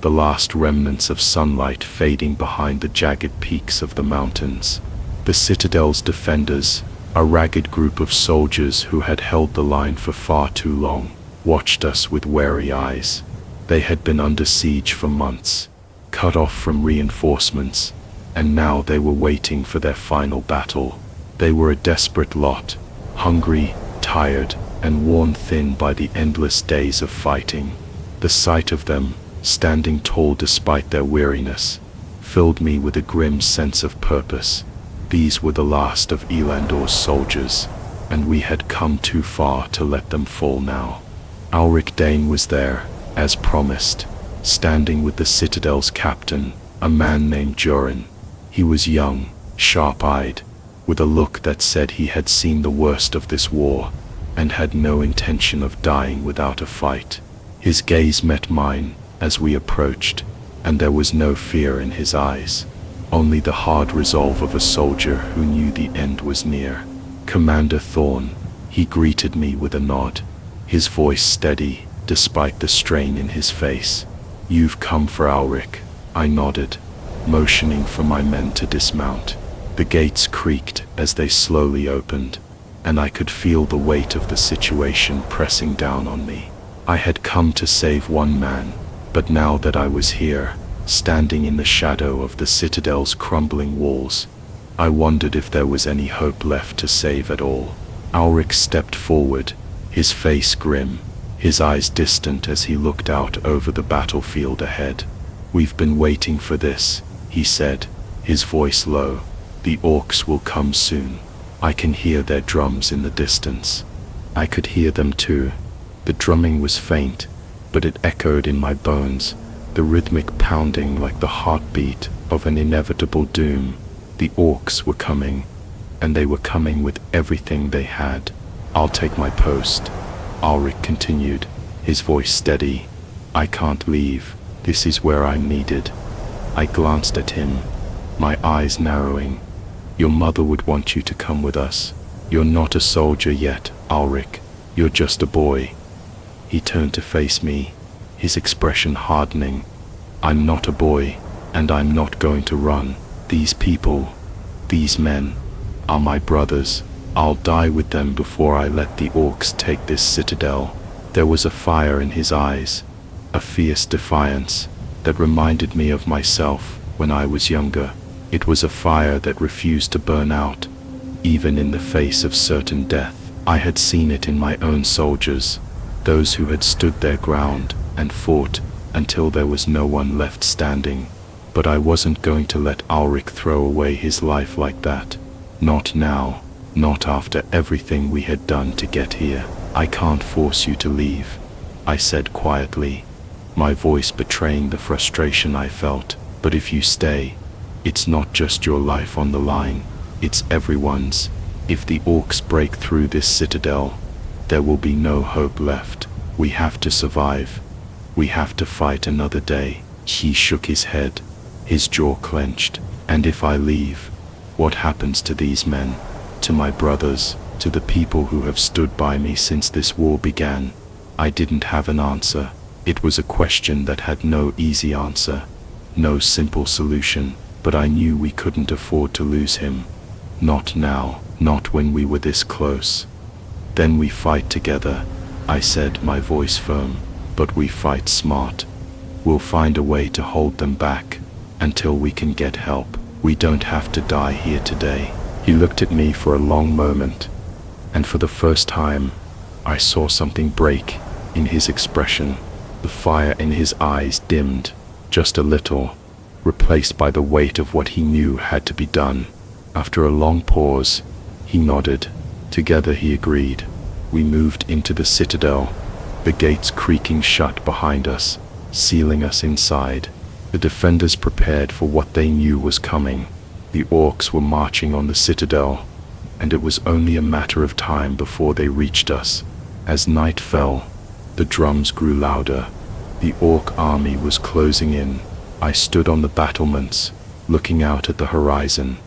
[SPEAKER 1] the last remnants of sunlight fading behind the jagged peaks of the mountains. The citadel's defenders, a ragged group of soldiers who had held the line for far too long, watched us with wary eyes. They had been under siege for months, cut off from reinforcements, and now they were waiting for their final battle. They were a desperate lot, hungry, tired, and worn thin by the endless days of fighting. The sight of them, standing tall despite their weariness, filled me with a grim sense of purpose. These were the last of Elandor's soldiers, and we had come too far to let them fall now. Ulrich Dane was there, as promised, standing with the citadel's captain, a man named Joran. He was young, sharp-eyed, with a look that said he had seen the worst of this war, and had no intention of dying without a fight. His gaze met mine as we approached, and there was no fear in his eyes, only the hard resolve of a soldier who knew the end was near. "Commander Thorn," he greeted me with a nod, his voice steady despite the strain in his face. "You've come for Ulrich," I nodded, motioning for my men to dismount. The gates creaked as they slowly opened, and I could feel the weight of the situation pressing down on me. I had come to save one man, but now that I was here, standing in the shadow of the citadel's crumbling walls, I wondered if there was any hope left to save at all. Ulrich stepped forward, his face grim, his eyes distant as he looked out over the battlefield ahead. "We've been waiting for this," he said, his voice low. "The orcs will come soon. I can hear their drums in the distance." I could hear them too. The drumming was faint, but it echoed in my bones, the rhythmic pounding like the heartbeat of an inevitable doom. The orcs were coming, and they were coming with everything they had. "I'll take my post," Ulrich continued, his voice steady. "I can't leave. This is where I'm needed." I glanced at him, my eyes narrowing. "Your mother would want you to come with us. You're not a soldier yet, Ulrich. You're just a boy." He turned to face me, his expression hardening. "I'm not a boy, and I'm not going to run. These people, these men, are my brothers. I'll die with them before I let the orcs take this citadel." There was a fire in his eyes, a fierce defiance that reminded me of myself when I was younger. It was a fire that refused to burn out, even in the face of certain death. I had seen it in my own soldiers, those who had stood their ground and fought until there was no one left standing. But I wasn't going to let Ulrich throw away his life like that. Not now, not after everything we had done to get here. "I can't force you to leave," I said quietly, my voice betraying the frustration I felt. "But if you stay, it's not just your life on the line, it's everyone's. If the orcs break through this citadel, there will be no hope left. We have to survive. We have to fight another day." He shook his head, his jaw clenched. "And if I leave, what happens to these men? To my brothers, to the people who have stood by me since this war began?" I didn't have an answer. It was a question that had no easy answer, no simple solution, but I knew we couldn't afford to lose him. Not now, not when we were this close. "Then we fight together," I said, my voice firm, "but we fight smart. We'll find a way to hold them back, until we can get help. We don't have to die here today." He looked at me for a long moment, and for the first time, I saw something break in his expression. The fire in his eyes dimmed, just a little, replaced by the weight of what he knew had to be done. After a long pause, he nodded. Together he agreed. We moved into the citadel, the gates creaking shut behind us, sealing us inside. The defenders prepared for what they knew was coming. The orcs were marching on the citadel, and it was only a matter of time before they reached us. As night fell, the drums grew louder. The orc army was closing in. I stood on the battlements, looking out at the horizon,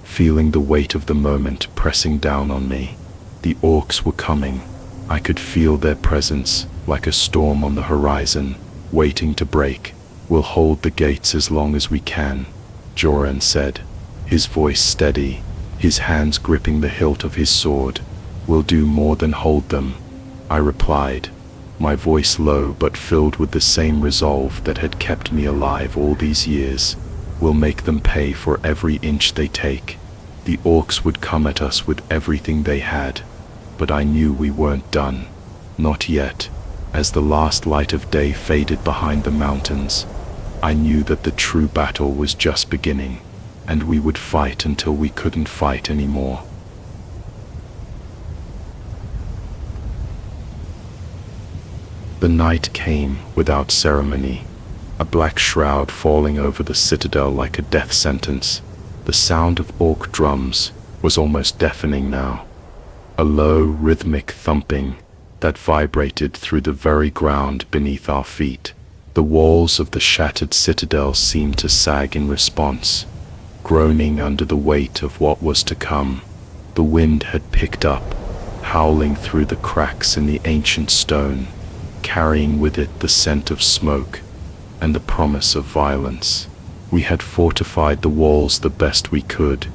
[SPEAKER 1] feeling the weight of the moment pressing down on me. The orcs were coming. I could feel their presence, like a storm on the horizon, waiting to break. "We'll hold the gates as long as we can," Joran said, his voice steady, his hands gripping the hilt of his sword. "We'll do more than hold them," I replied, my voice low but filled with the same resolve that had kept me alive all these years. "We'll make them pay for every inch they take." The orcs would come at us with everything they had, but I knew we weren't done. Not yet. As the last light of day faded behind the mountains, I knew that the true battle was just beginning. and we would fight until we couldn't fight anymore. The night came without ceremony, a black shroud falling over the citadel like a death sentence. The sound of orc drums was almost deafening now, a low, rhythmic thumping that vibrated through the very ground beneath our feet. The walls of the shattered citadel seemed to sag in response, groaning under the weight of what was to come. The wind had picked up, howling through the cracks in the ancient stone, carrying with it the scent of smoke and the promise of violence. We had fortified the walls the best we could,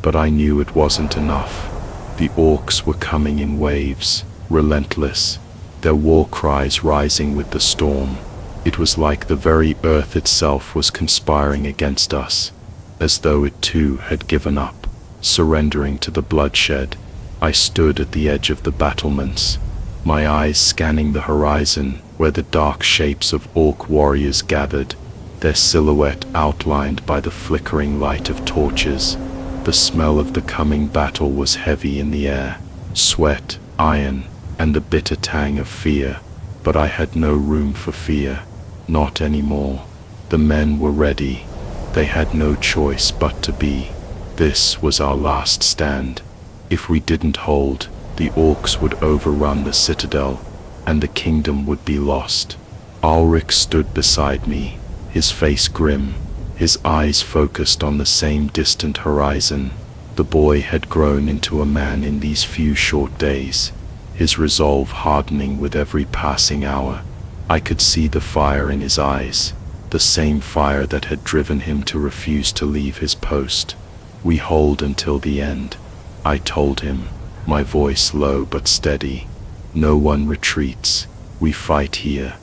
[SPEAKER 1] but I knew it wasn't enough. The orcs were coming in waves, relentless, their war cries rising with the storm. It was like the very earth itself was conspiring against us, as though it too had given up, surrendering to the bloodshed. I stood at the edge of the battlements, my eyes scanning the horizon where the dark shapes of orc warriors gathered, their silhouette outlined by the flickering light of torches. The smell of the coming battle was heavy in the air, sweat, iron, and the bitter tang of fear. But I had no room for fear, not anymore. The men were ready. They had no choice but to be. This was our last stand. If we didn't hold, the orcs would overrun the citadel, and the kingdom would be lost. Ulrich stood beside me, his face grim, his eyes focused on the same distant horizon. The boy had grown into a man in these few short days, his resolve hardening with every passing hour. I could see the fire in his eyes, the same fire that had driven him to refuse to leave his post. We hold until the end, I told him, my voice low but steady. No one retreats. We fight here,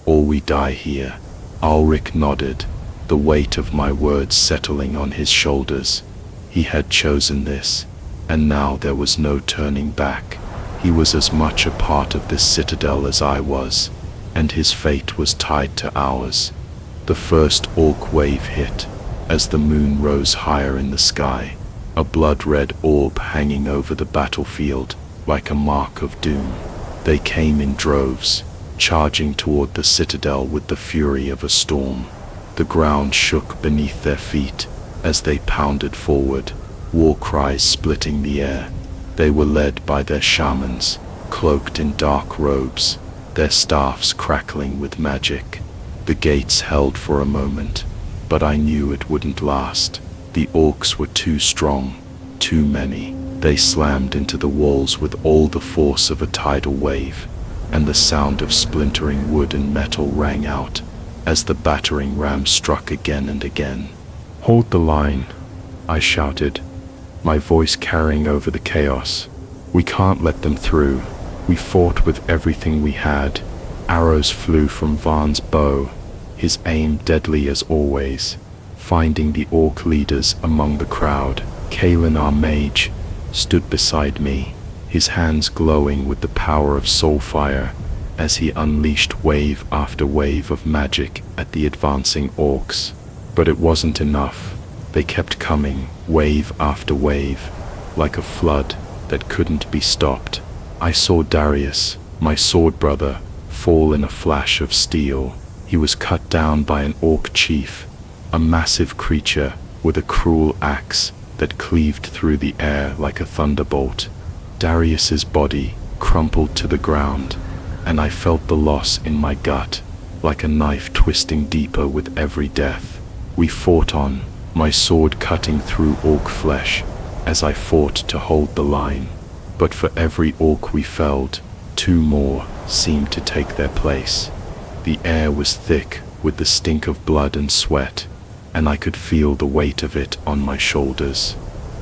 [SPEAKER 1] or we die here. Ulrich nodded, the weight of my words settling on his shoulders. He had chosen this, and now there was no turning back. He was as much a part of this citadel as I was, and his fate was tied to ours. The first orc wave hit, as the moon rose higher in the sky, a blood-red orb hanging over the battlefield like a mark of doom. They came in droves, charging toward the citadel with the fury of a storm. The ground shook beneath their feet as they pounded forward, war cries splitting the air. They were led by their shamans, cloaked in dark robes, their staffs crackling with magic. The gates held for a moment, but I knew it wouldn't last. The orcs were too strong, too many. They slammed into the walls with all the force of a tidal wave, and the sound of splintering wood and metal rang out as the battering ram struck again and again. "Hold the line," I shouted, my voice carrying over the chaos. "We can't let them through." We fought with everything we had. Arrows flew from Vaughn's bow, his aim deadly as always, finding the orc leaders among the crowd. Kalen, our mage, stood beside me, his hands glowing with the power of soulfire as he unleashed wave after wave of magic at the advancing orcs. But it wasn't enough. They kept coming, wave after wave, like a flood that couldn't be stopped. I saw Darius, my sword brother, fall in a flash of steel. He was cut down by an orc chief, a massive creature with a cruel axe that cleaved through the air like a thunderbolt. Darius's body crumpled to the ground, and I felt the loss in my gut, like a knife twisting deeper with every death. We fought on, my sword cutting through orc flesh as I fought to hold the line. But for every orc we felled, two more seemed to take their place. The air was thick with the stink of blood and sweat, and I could feel the weight of it on my shoulders.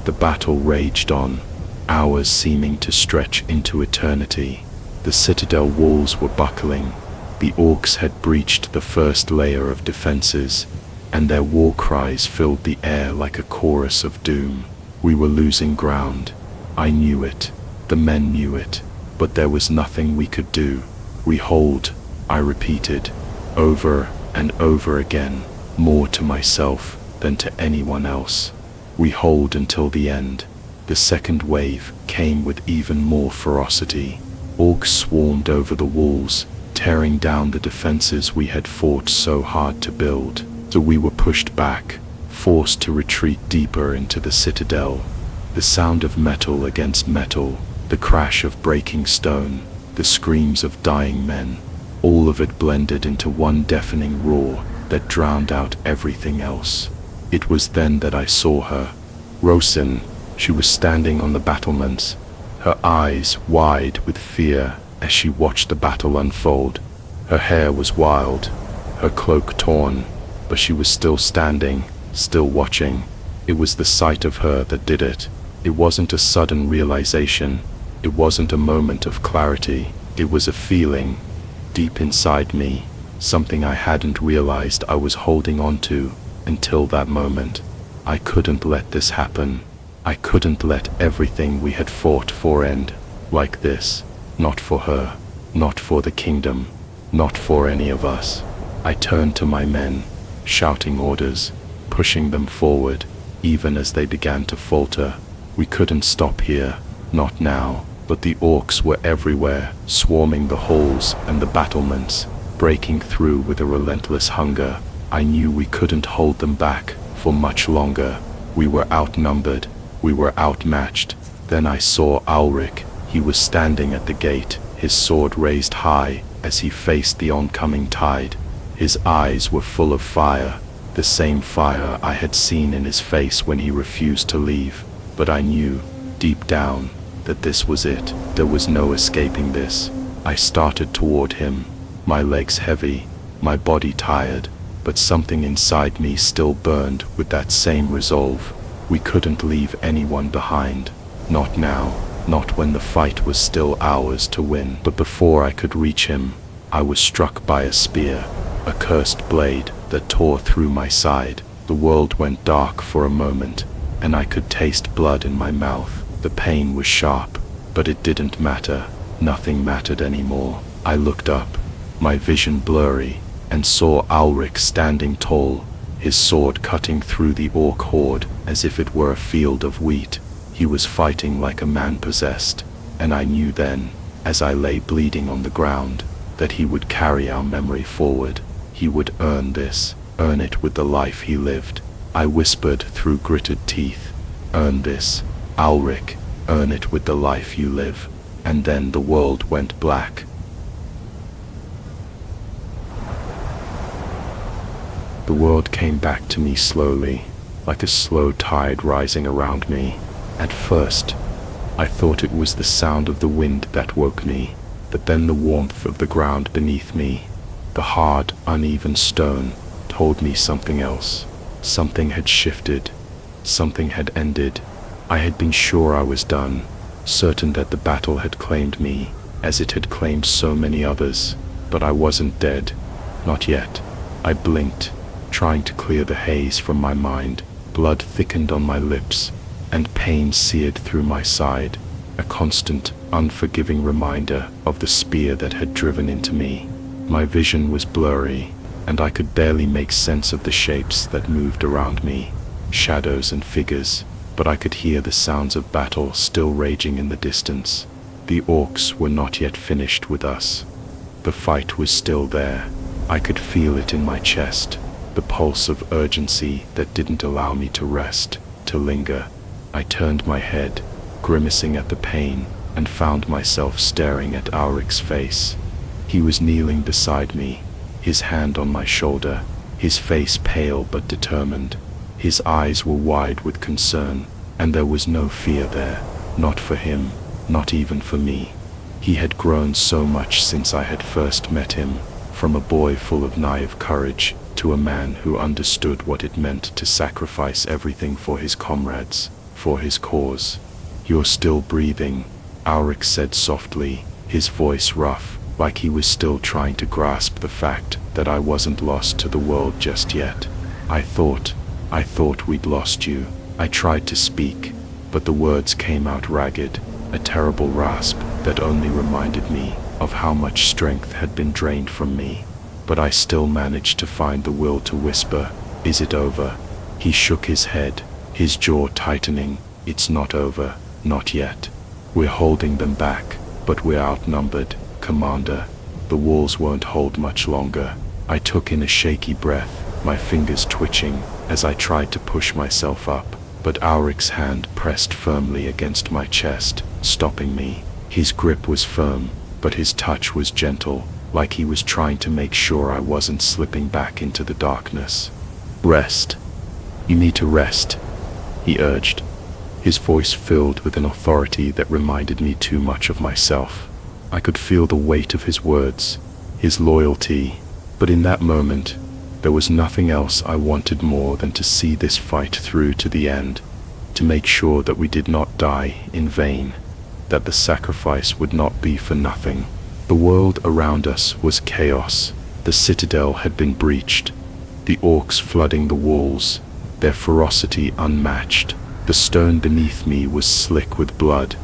[SPEAKER 1] The battle raged on, hours seeming to stretch into eternity. The citadel walls were buckling. The orcs had breached the first layer of defenses, and their war cries filled the air like a chorus of doom. We were losing ground. I knew it. The men knew it. But there was nothing we could do. "We hold," I repeated, over and over again, more to myself than to anyone else. We hold until the end. The second wave came with even more ferocity. Orcs swarmed over the walls, tearing down the defenses we had fought so hard to build. So we were pushed back, forced to retreat deeper into the citadel. The sound of metal against metal, the crash of breaking stone, the screams of dying men, all of it blended into one deafening roar that drowned out everything else. It was then that I saw her. Rosin, she was standing on the battlements, her eyes wide with fear as she watched the battle unfold. Her hair was wild, her cloak torn, but she was still standing, still watching. It was the sight of her that did it. It wasn't a sudden realization. It wasn't a moment of clarity. It was a feeling, deep inside me, something I hadn't realized I was holding on to until that moment. I couldn't let this happen. I couldn't let everything we had fought for end like this. Not for her, not for the kingdom, not for any of us. I turned to my men, shouting orders, pushing them forward, even as they began to falter. We couldn't stop here, not now. But the orcs were everywhere, swarming the halls and the battlements, breaking through with a relentless hunger. I knew we couldn't hold them back for much longer. We were outnumbered, we were outmatched. Then I saw Ulrich. He was standing at the gate, his sword raised high as he faced the oncoming tide. His eyes were full of fire, the same fire I had seen in his face when he refused to leave. But I knew, deep down, that this was it. There was no escaping this. I started toward him, my legs heavy, my body tired, but something inside me still burned with that same resolve. We couldn't leave anyone behind. Not now, not when the fight was still ours to win. But before I could reach him, I was struck by a spear, a cursed blade that tore through my side. The world went dark for a moment, and I could taste blood in my mouth. The pain was sharp, but it didn't matter. Nothing mattered anymore. I looked up, my vision blurry, and saw Ulrich standing tall, his sword cutting through the orc horde as if it were a field of wheat. He was fighting like a man possessed, and I knew then, as I lay bleeding on the ground, that he would carry our memory forward. He would earn this, earn it with the life he lived. I whispered through gritted teeth, "Earn this, Ulrich, earn it with the life you live." And then the world went black. The world came back to me slowly, like a slow tide rising around me. At first, I thought it was the sound of the wind that woke me, but then the warmth of the ground beneath me, the hard, uneven stone, told me something else. Something had shifted. Something had ended. I had been sure I was done, certain that the battle had claimed me, as it had claimed so many others. But I wasn't dead. Not yet. I blinked, trying to clear the haze from my mind. Blood thickened on my lips, and pain seared through my side, a constant, unforgiving reminder of the spear that had driven into me. My vision was blurry, and I could barely make sense of the shapes that moved around me, shadows and figures, but I could hear the sounds of battle still raging in the distance. The orcs were not yet finished with us. The fight was still there. I could feel it in my chest, the pulse of urgency that didn't allow me to rest, to linger. I turned my head, grimacing at the pain, and found myself staring at Ulrich's face. He was kneeling beside me, his hand on my shoulder, his face pale but determined. His eyes were wide with concern, and there was no fear there, not for him, not even for me. He had grown so much since I had first met him, from a boy full of naive courage to a man who understood what it meant to sacrifice everything for his comrades, for his cause. "You're still breathing," Ulrich said softly, his voice rough, like he was still trying to grasp the fact that I wasn't lost to the world just yet. I thought we'd lost you." I tried to speak, but the words came out ragged, a terrible rasp that only reminded me of how much strength had been drained from me. But I still managed to find the will to whisper, "Is it over?" He shook his head, his jaw tightening. It's not over, not yet. We're holding them back, but we're outnumbered, Commander. The walls won't hold much longer. I took in a shaky breath, my fingers twitching as I tried to push myself up, but Auric's hand pressed firmly against my chest, stopping me. His grip was firm, but his touch was gentle, like he was trying to make sure I wasn't slipping back into the darkness. Rest. You need to rest, he urged, his voice filled with an authority that reminded me too much of myself. I could feel the weight of his words, his loyalty, but in that moment, there was nothing else I wanted more than to see this fight through to the end, to make sure that we did not die in vain, that the sacrifice would not be for nothing. The world around us was chaos. The citadel had been breached, the orcs flooding the walls, their ferocity unmatched. The stone beneath me was slick with blood,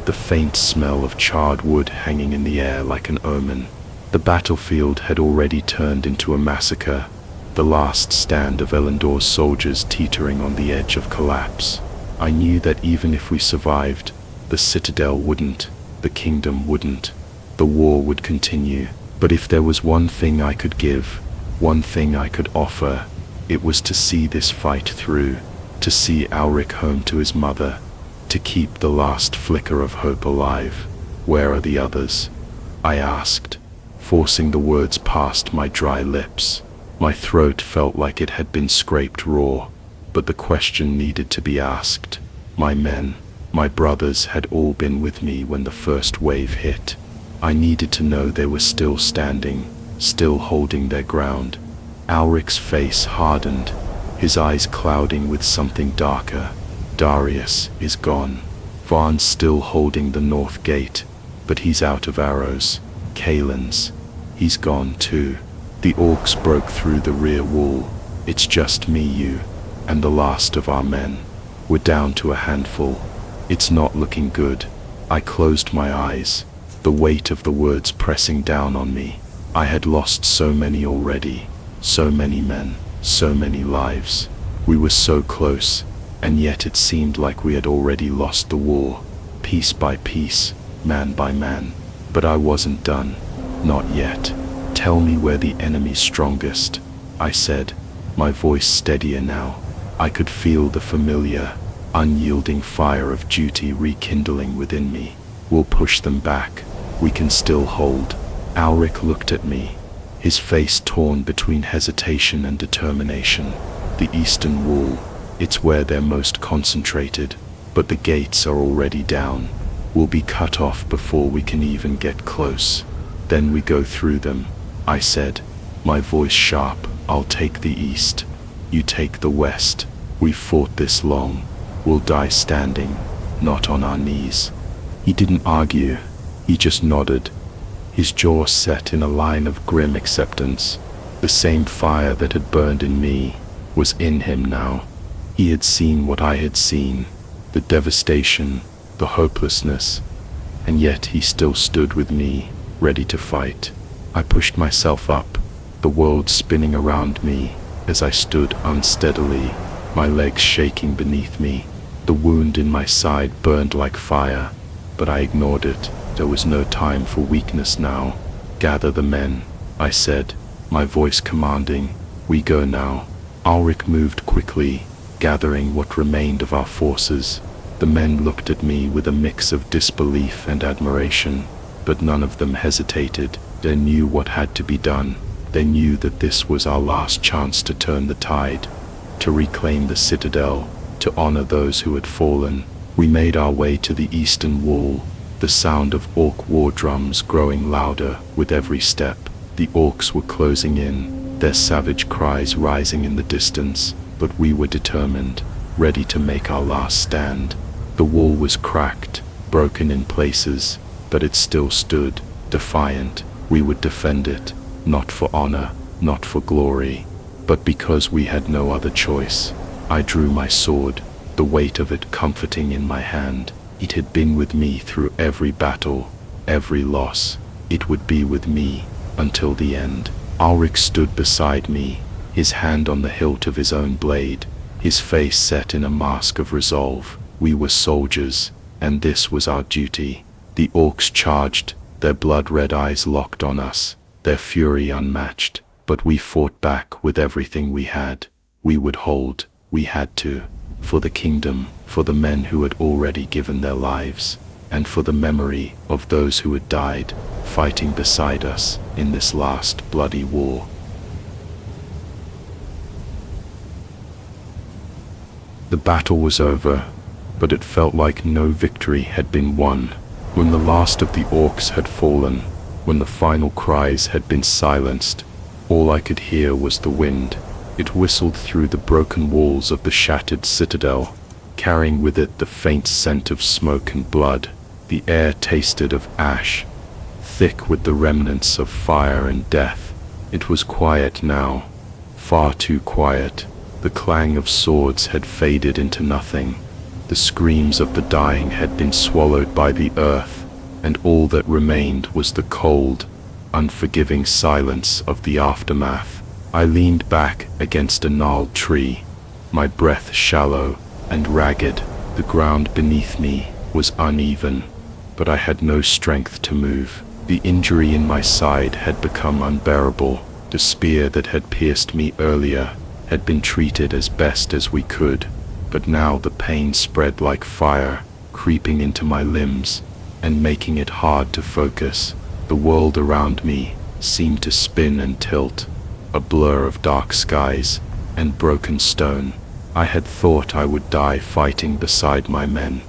[SPEAKER 1] the faint smell of charred wood hanging in the air like an omen. The battlefield had already turned into a massacre, the last stand of Elendor's soldiers teetering on the edge of collapse. I knew that even if we survived, the citadel wouldn't, the kingdom wouldn't. The war would continue, but if there was one thing I could give, one thing I could offer, it was to see this fight through, to see Auric home to his mother, to keep the last flicker of hope alive. Where are the others? I asked, forcing the words past my dry lips. My throat felt like it had been scraped raw, but the question needed to be asked. My men, my brothers had all been with me when the first wave hit. I needed to know they were still standing, still holding their ground. Auric's face hardened, his eyes clouding with something darker. Darius is gone. Vaughn's still holding the north gate, but he's out of arrows. Kalen's, he's gone too. The orcs broke through the rear wall. It's just me, you, and the last of our men. We're down to a handful. It's not looking good. I closed my eyes, the weight of the words pressing down on me. I had lost so many already, so many men, so many lives. We were so close, and yet it seemed like we had already lost the war, piece by piece, man by man. But I wasn't done, not yet. Tell me where the enemy's strongest, I said, my voice steadier now. I could feel the familiar, unyielding fire of duty rekindling within me. We'll push them back. We can still hold. Auric looked at me, his face torn between hesitation and determination. The eastern wall, it's where they're most concentrated, but the gates are already down. We'll be cut off before we can even get close. Then we go through them, I said, my voice sharp. I'll take the east. You take the west. We've fought this long. We'll die standing, not on our knees. He didn't argue. He just nodded, his jaw set in a line of grim acceptance. The same fire that had burned in me was in him now. He had seen what I had seen, the devastation, the hopelessness, and yet he still stood with me, ready to fight. I pushed myself up, the world spinning around me as I stood unsteadily, my legs shaking beneath me. The wound in my side burned like fire, but I ignored it. There was no time for weakness now. Gather the men, I said, my voice commanding. We go now. Auric moved quickly, gathering what remained of our forces. The men looked at me with a mix of disbelief and admiration, but none of them hesitated. They knew what had to be done. They knew that this was our last chance to turn the tide, to reclaim the citadel, to honor those who had fallen. We made our way to the eastern wall, the sound of orc war drums growing louder with every step. The orcs were closing in, their savage cries rising in the distance, but we were determined, ready to make our last stand. The wall was cracked, broken in places, but it still stood, defiant. We would defend it, not for honor, not for glory, but because we had no other choice. I drew my sword, the weight of it comforting in my hand. It had been with me through every battle, every loss. It would be with me until the end. Auric stood beside me, his hand on the hilt of his own blade. his face set in a mask of resolve. We were soldiers, and this was our duty. The orcs charged, their blood-red eyes locked on us, their fury unmatched. But we fought back with everything we had. We would hold, we had to, for the kingdom, for the men who had already given their lives, and for the memory of those who had died, fighting beside us in this last bloody war. The battle was over, but it felt like no victory had been won. When the last of the orcs had fallen, when the final cries had been silenced, all I could hear was the wind. It whistled through the broken walls of the shattered citadel, carrying with it the faint scent of smoke and blood. The air tasted of ash, thick with the remnants of fire and death. It was quiet now, far too quiet. The clang of swords had faded into nothing. The screams of the dying had been swallowed by the earth, and all that remained was the cold, unforgiving silence of the aftermath. I leaned back against a gnarled tree, my breath shallow and ragged. The ground beneath me was uneven, but I had no strength to move. The injury in my side had become unbearable. The spear that had pierced me earlier had been treated as best as we could, but now the pain spread like fire, creeping into my limbs and making it hard to focus. The world around me seemed to spin and tilt, a blur of dark skies and broken stone. I had thought I would die fighting beside my men,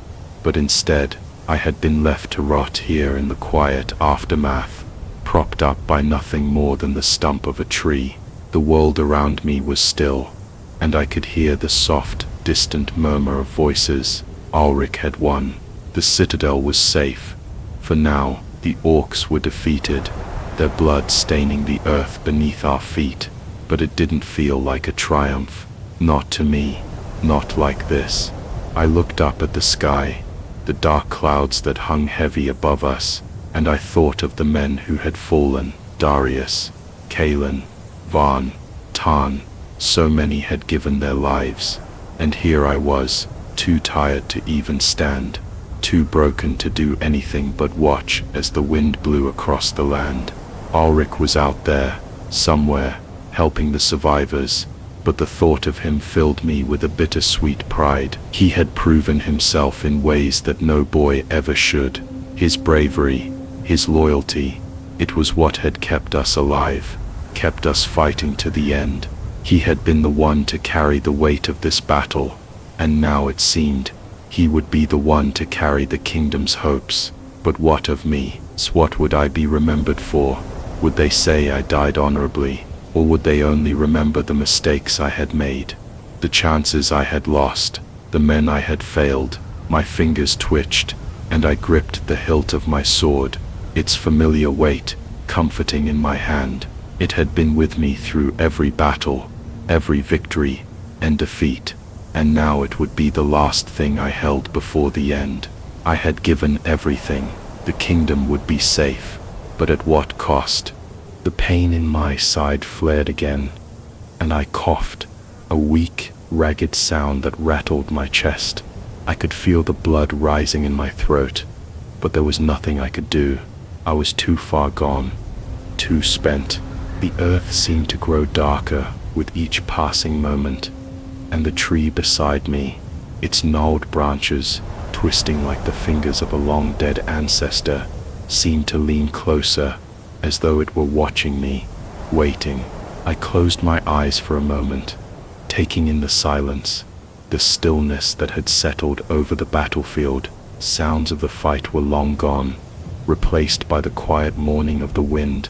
[SPEAKER 1] but instead I had been left to rot here in the quiet aftermath, propped up by nothing more than the stump of a tree. The world around me was still, and I could hear the soft, distant murmur of voices. Ulrich had won. The citadel was safe, for now the orcs were defeated, their blood staining the earth beneath our feet. But it didn't feel like a triumph. Not to me. Not like this. I looked up at the sky, the dark clouds that hung heavy above us, and I thought of the men who had fallen. Darius, Kalen, Vaughn, Tarn. So many had given their lives, and here I was, too tired to even stand, too broken to do anything but watch as the wind blew across the land. Ulrich was out there, somewhere, helping the survivors, but the thought of him filled me with a bittersweet pride. He had proven himself in ways that no boy ever should. His bravery, his loyalty, it was what had kept us alive, kept us fighting to the end. He had been the one to carry the weight of this battle, and now it seemed he would be the one to carry the kingdom's hopes. But what of me? What would I be remembered for? Would they say I died honorably, or would they only remember the mistakes I had made, the chances I had lost, the men I had failed? My fingers twitched, and I gripped the hilt of my sword, its familiar weight comforting in my hand. It had been with me through every battle, every victory and defeat, and now it would be the last thing I held before the end. I had given everything. The kingdom would be safe, but at what cost? The pain in my side flared again, and I coughed, a weak, ragged sound that rattled my chest. I could feel the blood rising in my throat, but there was nothing I could do. I was too far gone, too spent. The earth seemed to grow darker with each passing moment, and the tree beside me, its gnarled branches, twisting like the fingers of a long-dead ancestor, seemed to lean closer, as though it were watching me, waiting. I closed my eyes for a moment, taking in the silence, the stillness that had settled over the battlefield. Sounds of the fight were long gone, replaced by the quiet mourning of the wind,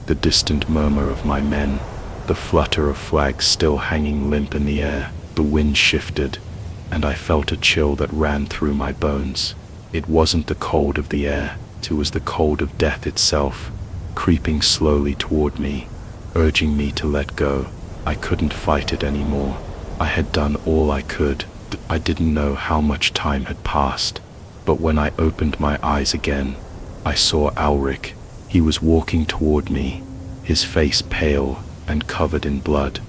[SPEAKER 1] the distant murmur of my men, the flutter of flags still hanging limp in the air. The wind shifted, and I felt a chill that ran through my bones. It wasn't the cold of the air, it was the cold of death itself, creeping slowly toward me, urging me to let go. I couldn't fight it anymore. I had done all I could. I didn't know how much time had passed, but when I opened my eyes again, I saw Ulrich. He was walking toward me, his face pale and covered in blood,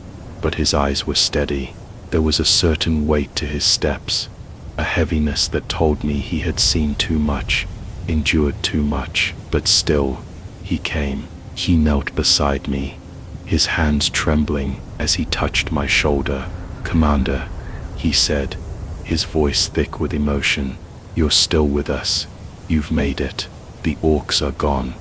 [SPEAKER 1] but his eyes were steady. There was a certain weight to his steps, a heaviness that told me he had seen too much, endured too much, but still, he came. He knelt beside me, his hands trembling as he touched my shoulder. "Commander," he said, his voice thick with emotion, "you're still with us. You've made it. The orcs are gone.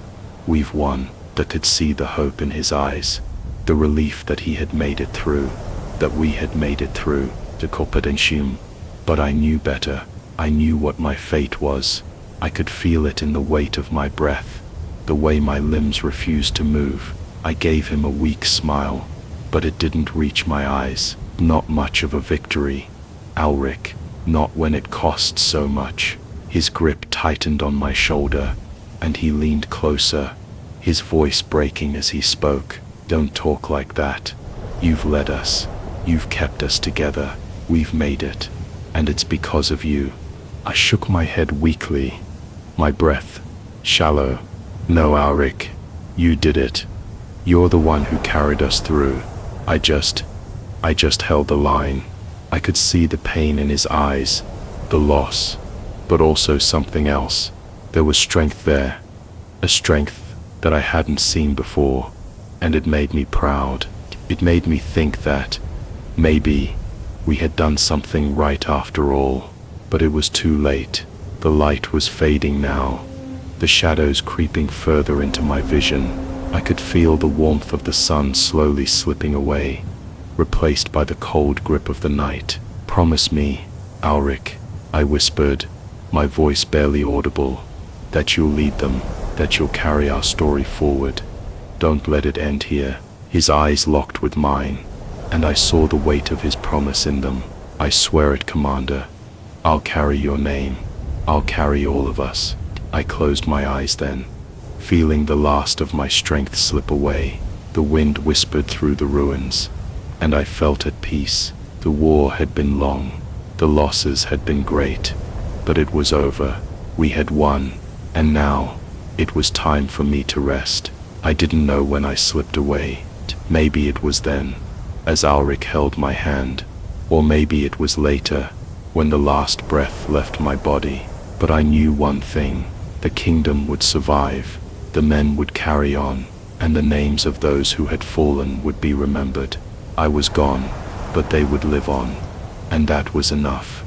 [SPEAKER 1] We've won." I could see the hope in his eyes, the relief that he had made it through, that we had made it through, to Copenhagen. But I knew better. I knew what my fate was. I could feel it in the weight of my breath, the way my limbs refused to move. I gave him a weak smile, but it didn't reach my eyes. Not much of a victory, Alric, not when it cost so much. His grip tightened on my shoulder, and he leaned closer, his voice breaking as he spoke. "Don't talk like that. You've led us. You've kept us together. We've made it. And it's because of you." I shook my head weakly, my breath shallow. "No, Alric, you did it. You're the one who carried us through. I just held the line." I could see the pain in his eyes, the loss, but also something else. There was strength there, a strength that I hadn't seen before, and it made me proud. It made me think that maybe we had done something right after all. But it was too late. The light was fading now, the shadows creeping further into my vision. I could feel the warmth of the sun slowly slipping away, replaced by the cold grip of the night. "Promise me, Alric," I whispered, my voice barely audible, "that you'll lead them, that you'll carry our story forward. Don't let it end here." His eyes locked with mine, and I saw the weight of his promise in them. "I swear it, Commander. I'll carry your name. I'll carry all of us." I closed my eyes then, feeling the last of my strength slip away. The wind whispered through the ruins, and I felt at peace. The war had been long, the losses had been great, but it was over. We had won, and now, it was time for me to rest. I didn't know when I slipped away. Maybe it was then, as Alric held my hand, or maybe it was later, when the last breath left my body. But I knew one thing: the kingdom would survive, the men would carry on, and the names of those who had fallen would be remembered. I was gone, but they would live on, and that was enough.